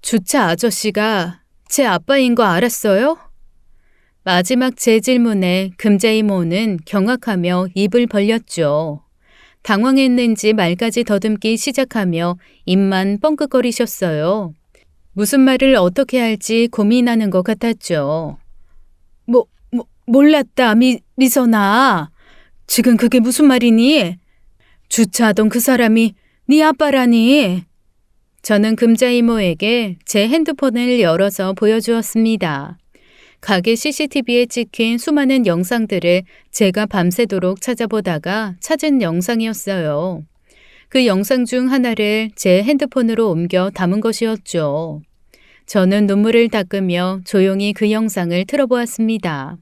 주차 아저씨가 제 아빠인 거 알았어요? 마지막 제 질문에 금자 이모는 경악하며 입을 벌렸죠. 당황했는지 말까지 더듬기 시작하며 입만 뻥긋거리셨어요. 무슨 말을 어떻게 할지 고민하는 것 같았죠. 몰랐다, 미선아. 지금 그게 무슨 말이니? 주차하던 그 사람이 네 아빠라니. 저는 금자 이모에게 제 핸드폰을 열어서 보여주었습니다. 가게 CCTV에 찍힌 수많은 영상들을 제가 밤새도록 찾아보다가 찾은 영상이었어요. 그 영상 중 하나를 제 핸드폰으로 옮겨 담은 것이었죠. 저는 눈물을 닦으며 조용히 그 영상을 틀어보았습니다.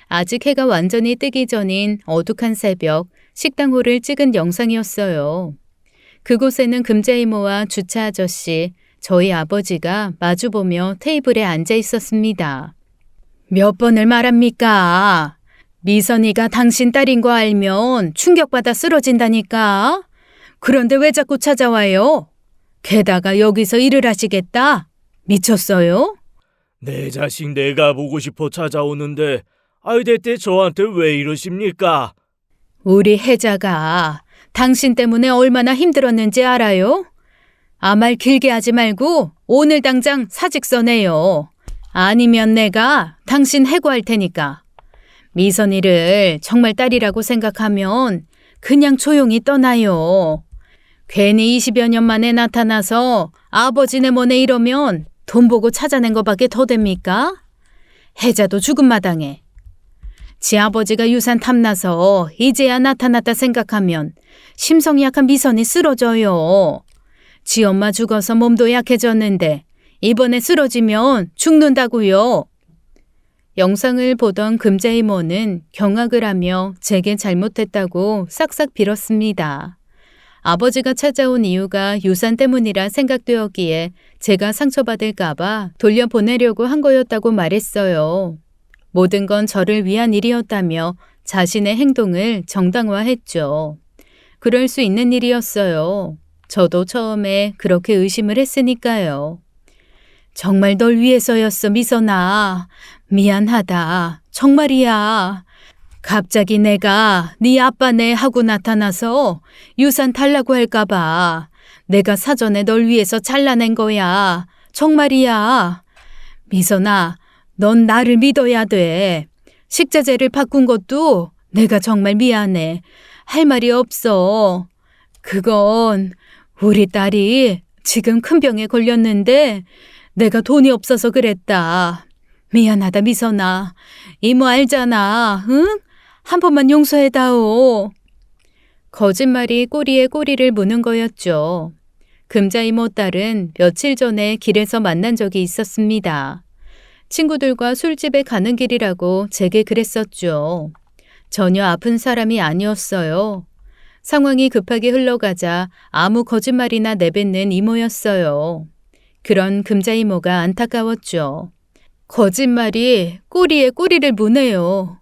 아직 해가 완전히 뜨기 전인 어둑한 새벽 식당홀을 찍은 영상이었어요. 그곳에는 금자 이모와 주차 아저씨, 저희 아버지가 마주보며 테이블에 앉아 있었습니다. 몇 번을 말합니까? 미선이가 당신 딸인 거 알면 충격받아 쓰러진다니까. 그런데 왜 자꾸 찾아와요? 게다가 여기서 일을 하시겠다? 미쳤어요? 내 자식 내가 보고 싶어 찾아오는데 대체 저한테 왜 이러십니까? 우리 혜자가 당신 때문에 얼마나 힘들었는지 알아요? 아무 말 길게 하지 말고 오늘 당장 사직 써내요. 아니면 내가 당신 해고할 테니까. 미선이를 정말 딸이라고 생각하면 그냥 조용히 떠나요. 괜히 20여 년 만에 나타나서 아버지네 뭐네 이러면 돈 보고 찾아낸 거밖에 더 됩니까? 혜자도 죽은 마당에. 지 아버지가 유산 탐나서 이제야 나타났다 생각하면 심성이 약한 미선이 쓰러져요. 지 엄마 죽어서 몸도 약해졌는데 이번에 쓰러지면 죽는다고요. 영상을 보던 금자 이모는 경악을 하며 제게 잘못했다고 싹싹 빌었습니다. 아버지가 찾아온 이유가 유산 때문이라 생각되었기에 제가 상처받을까봐 돌려보내려고 한 거였다고 말했어요. 모든 건 저를 위한 일이었다며 자신의 행동을 정당화했죠. 그럴 수 있는 일이었어요. 저도 처음에 그렇게 의심을 했으니까요. 정말 널 위해서였어, 미선아. 미안하다. 정말이야. 갑자기 내가 네 아빠네 하고 나타나서 유산 달라고 할까봐 내가 사전에 널 위해서 잘라낸 거야. 정말이야. 미선아, 넌 나를 믿어야 돼. 식자재를 바꾼 것도 내가 정말 미안해. 할 말이 없어. 그건 우리 딸이 지금 큰 병에 걸렸는데 내가 돈이 없어서 그랬다. 미안하다, 미선아. 이모 알잖아, 응? 한 번만 용서해다오. 거짓말이 꼬리에 꼬리를 무는 거였죠. 금자 이모 딸은 며칠 전에 길에서 만난 적이 있었습니다. 친구들과 술집에 가는 길이라고 제게 그랬었죠. 전혀 아픈 사람이 아니었어요. 상황이 급하게 흘러가자 아무 거짓말이나 내뱉는 이모였어요. 그런 금자 이모가 안타까웠죠. 거짓말이 꼬리에 꼬리를 무네요.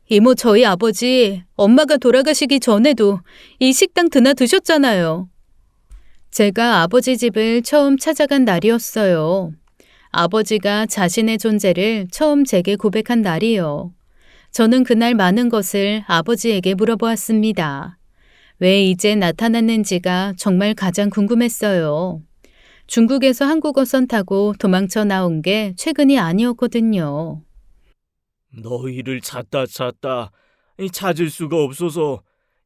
이모, 저희 아버지 엄마가 돌아가시기 전에도 이 식당 드나 드셨잖아요. 제가 아버지 집을 처음 찾아간 날이었어요. 아버지가 자신의 존재를 처음 제게 고백한 날이요. 저는 그날 많은 것을 아버지에게 물어보았습니다. 왜 이제 나타났는지가 정말 가장 궁금했어요. 중국에서 한국어선 타고 도망쳐 나온 게 최근이 아니었거든요. 너희를 찾다 찾을 수가 없어서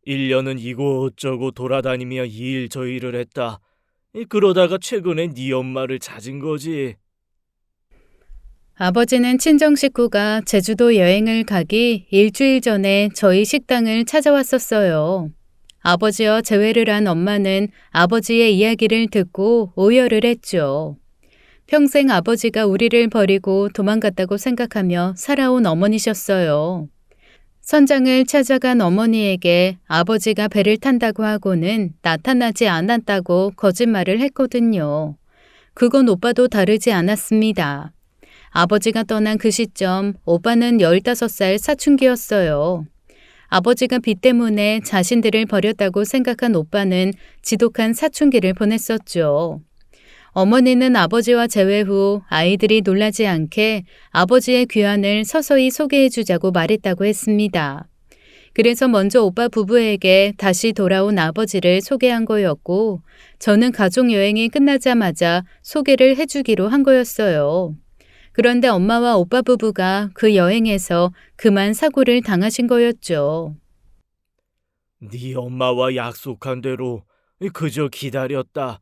1년은 이곳저곳 돌아다니며 이 일 저 일을 했다. 그러다가 최근에 네 엄마를 찾은 거지. 아버지는 친정 식구가 제주도 여행을 가기 일주일 전에 저희 식당을 찾아왔었어요. 아버지와 재회를 한 엄마는 아버지의 이야기를 듣고 오열을 했죠. 평생 아버지가 우리를 버리고 도망갔다고 생각하며 살아온 어머니셨어요. 선장을 찾아간 어머니에게 아버지가 배를 탄다고 하고는 나타나지 않았다고 거짓말을 했거든요. 그건 오빠도 다르지 않았습니다. 아버지가 떠난 그 시점 오빠는 15살 사춘기였어요. 아버지가 빚 때문에 자신들을 버렸다고 생각한 오빠는 지독한 사춘기를 보냈었죠. 어머니는 아버지와 재회 후 아이들이 놀라지 않게 아버지의 귀환을 서서히 소개해주자고 말했다고 했습니다. 그래서 먼저 오빠 부부에게 다시 돌아온 아버지를 소개한 거였고 저는 가족여행이 끝나자마자 소개를 해주기로 한 거였어요. 그런데 엄마와 오빠 부부가 그 여행에서 그만 사고를 당하신 거였죠. 네 엄마와 약속한 대로 그저 기다렸다.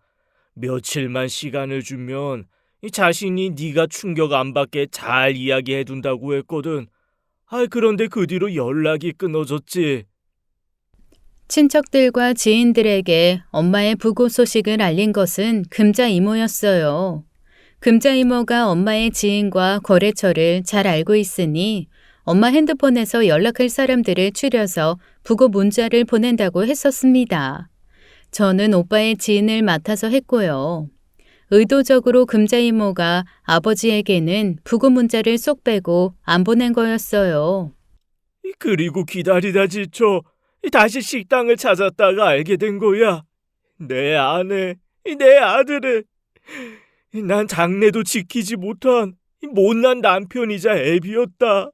며칠만 시간을 주면 자신이 네가 충격 안 받게 잘 이야기해 둔다고 했거든. 그런데 그 뒤로 연락이 끊어졌지. 친척들과 지인들에게 엄마의 부고 소식을 알린 것은 금자 이모였어요. 금자 이모가 엄마의 지인과 거래처를 잘 알고 있으니 엄마 핸드폰에서 연락할 사람들을 추려서 부고 문자를 보낸다고 했었습니다. 저는 오빠의 지인을 맡아서 했고요. 의도적으로 금자 이모가 아버지에게는 부고 문자를 쏙 빼고 안 보낸 거였어요. 그리고 기다리다 지쳐 다시 식당을 찾았다가 알게 된 거야. 내 아내, 내 아들을 난 장래도 지키지 못한 못난 남편이자 애비였다.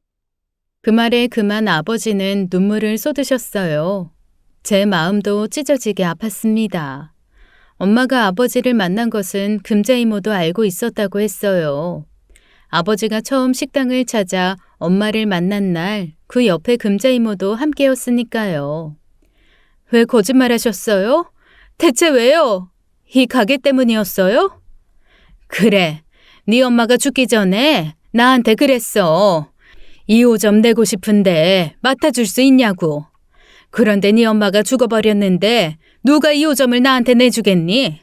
그 말에 그만 아버지는 눈물을 쏟으셨어요. 제 마음도 찢어지게 아팠습니다. 엄마가 아버지를 만난 것은 금자 이모도 알고 있었다고 했어요. 아버지가 처음 식당을 찾아 엄마를 만난 날 그 옆에 금자 이모도 함께였으니까요. 왜 거짓말하셨어요? 대체 왜요? 이 가게 때문이었어요? 그래, 네 엄마가 죽기 전에 나한테 그랬어. 2호점 내고 싶은데 맡아줄 수 있냐고. 그런데 네 엄마가 죽어버렸는데 누가 2호점을 나한테 내주겠니?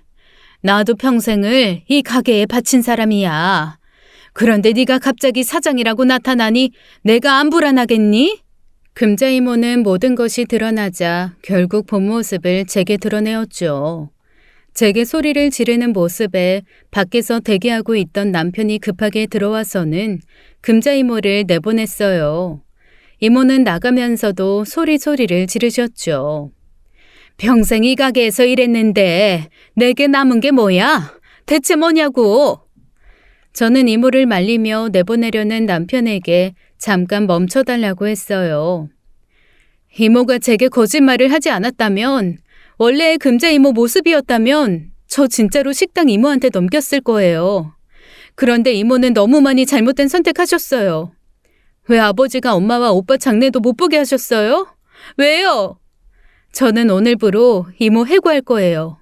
나도 평생을 이 가게에 바친 사람이야. 그런데 네가 갑자기 사장이라고 나타나니 내가 안 불안하겠니? 금자 이모는 모든 것이 드러나자 결국 본 모습을 제게 드러내었죠. 제게 소리를 지르는 모습에 밖에서 대기하고 있던 남편이 급하게 들어와서는 금자 이모를 내보냈어요. 이모는 나가면서도 소리를 지르셨죠. 평생 이 가게에서 일했는데 내게 남은 게 뭐야? 대체 뭐냐고? 저는 이모를 말리며 내보내려는 남편에게 잠깐 멈춰달라고 했어요. 이모가 제게 거짓말을 하지 않았다면, 원래의 금자 이모 모습이었다면 저 진짜로 식당 이모한테 넘겼을 거예요. 그런데 이모는 너무 많이 잘못된 선택하셨어요. 왜 아버지가 엄마와 오빠 장래도 못 보게 하셨어요? 왜요? 저는 오늘부로 이모 해고할 거예요.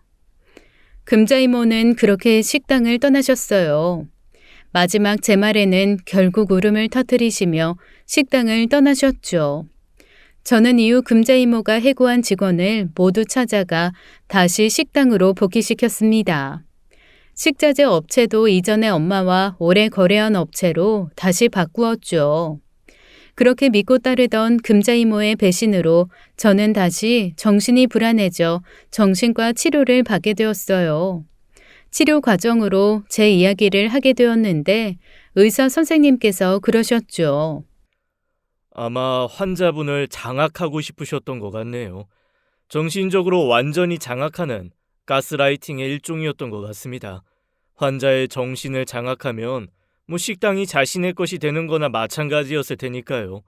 금자 이모는 그렇게 식당을 떠나셨어요. 마지막 제 말에는 결국 울음을 터뜨리시며 식당을 떠나셨죠. 저는 이후 금자 이모가 해고한 직원을 모두 찾아가 다시 식당으로 복귀시켰습니다. 식자재 업체도 이전에 엄마와 오래 거래한 업체로 다시 바꾸었죠. 그렇게 믿고 따르던 금자 이모의 배신으로 저는 다시 정신이 불안해져 정신과 치료를 받게 되었어요. 치료 과정으로 제 이야기를 하게 되었는데 의사 선생님께서 그러셨죠. 아마 환자분을 장악하고 싶으셨던 것 같네요. 정신적으로 완전히 장악하는 가스라이팅의 일종이었던 것 같습니다. 환자의 정신을 장악하면 식당이 자신의 것이 되는 거나 마찬가지였을 테니까요.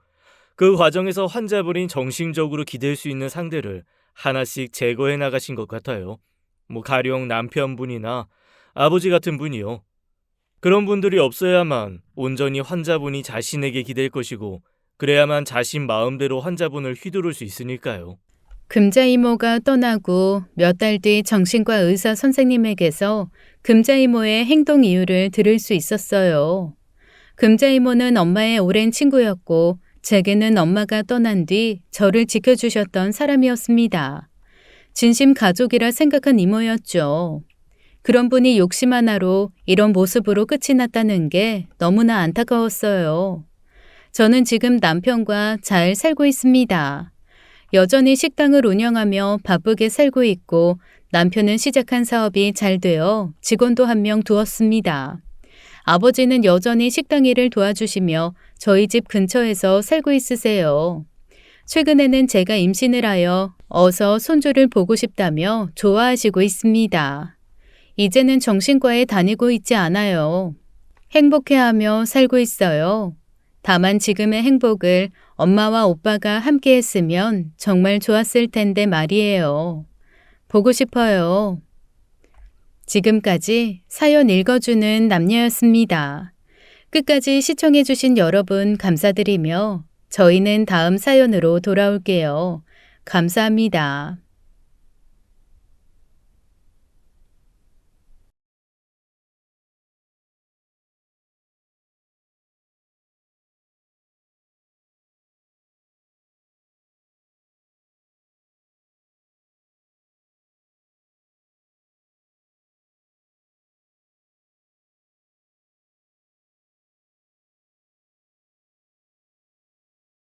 그 과정에서 환자분이 정신적으로 기댈 수 있는 상대를 하나씩 제거해 나가신 것 같아요. 가령 남편분이나 아버지 같은 분이요. 그런 분들이 없어야만 온전히 환자분이 자신에게 기댈 것이고 그래야만 자신 마음대로 환자분을 휘두를 수 있으니까요. 금자 이모가 떠나고 몇 달 뒤 정신과 의사 선생님에게서 금자 이모의 행동 이유를 들을 수 있었어요. 금자 이모는 엄마의 오랜 친구였고 제게는 엄마가 떠난 뒤 저를 지켜주셨던 사람이었습니다. 진심 가족이라 생각한 이모였죠. 그런 분이 욕심 하나로 이런 모습으로 끝이 났다는 게 너무나 안타까웠어요. 저는 지금 남편과 잘 살고 있습니다. 여전히 식당을 운영하며 바쁘게 살고 있고 남편은 시작한 사업이 잘 되어 직원도 한 명 두었습니다. 아버지는 여전히 식당 일을 도와주시며 저희 집 근처에서 살고 있으세요. 최근에는 제가 임신을 하여 어서 손주를 보고 싶다며 좋아하시고 있습니다. 이제는 정신과에 다니고 있지 않아요. 행복해하며 살고 있어요. 다만 지금의 행복을 엄마와 오빠가 함께 했으면 정말 좋았을 텐데 말이에요. 보고 싶어요. 지금까지 사연 읽어주는 남녀였습니다. 끝까지 시청해주신 여러분 감사드리며 저희는 다음 사연으로 돌아올게요. 감사합니다.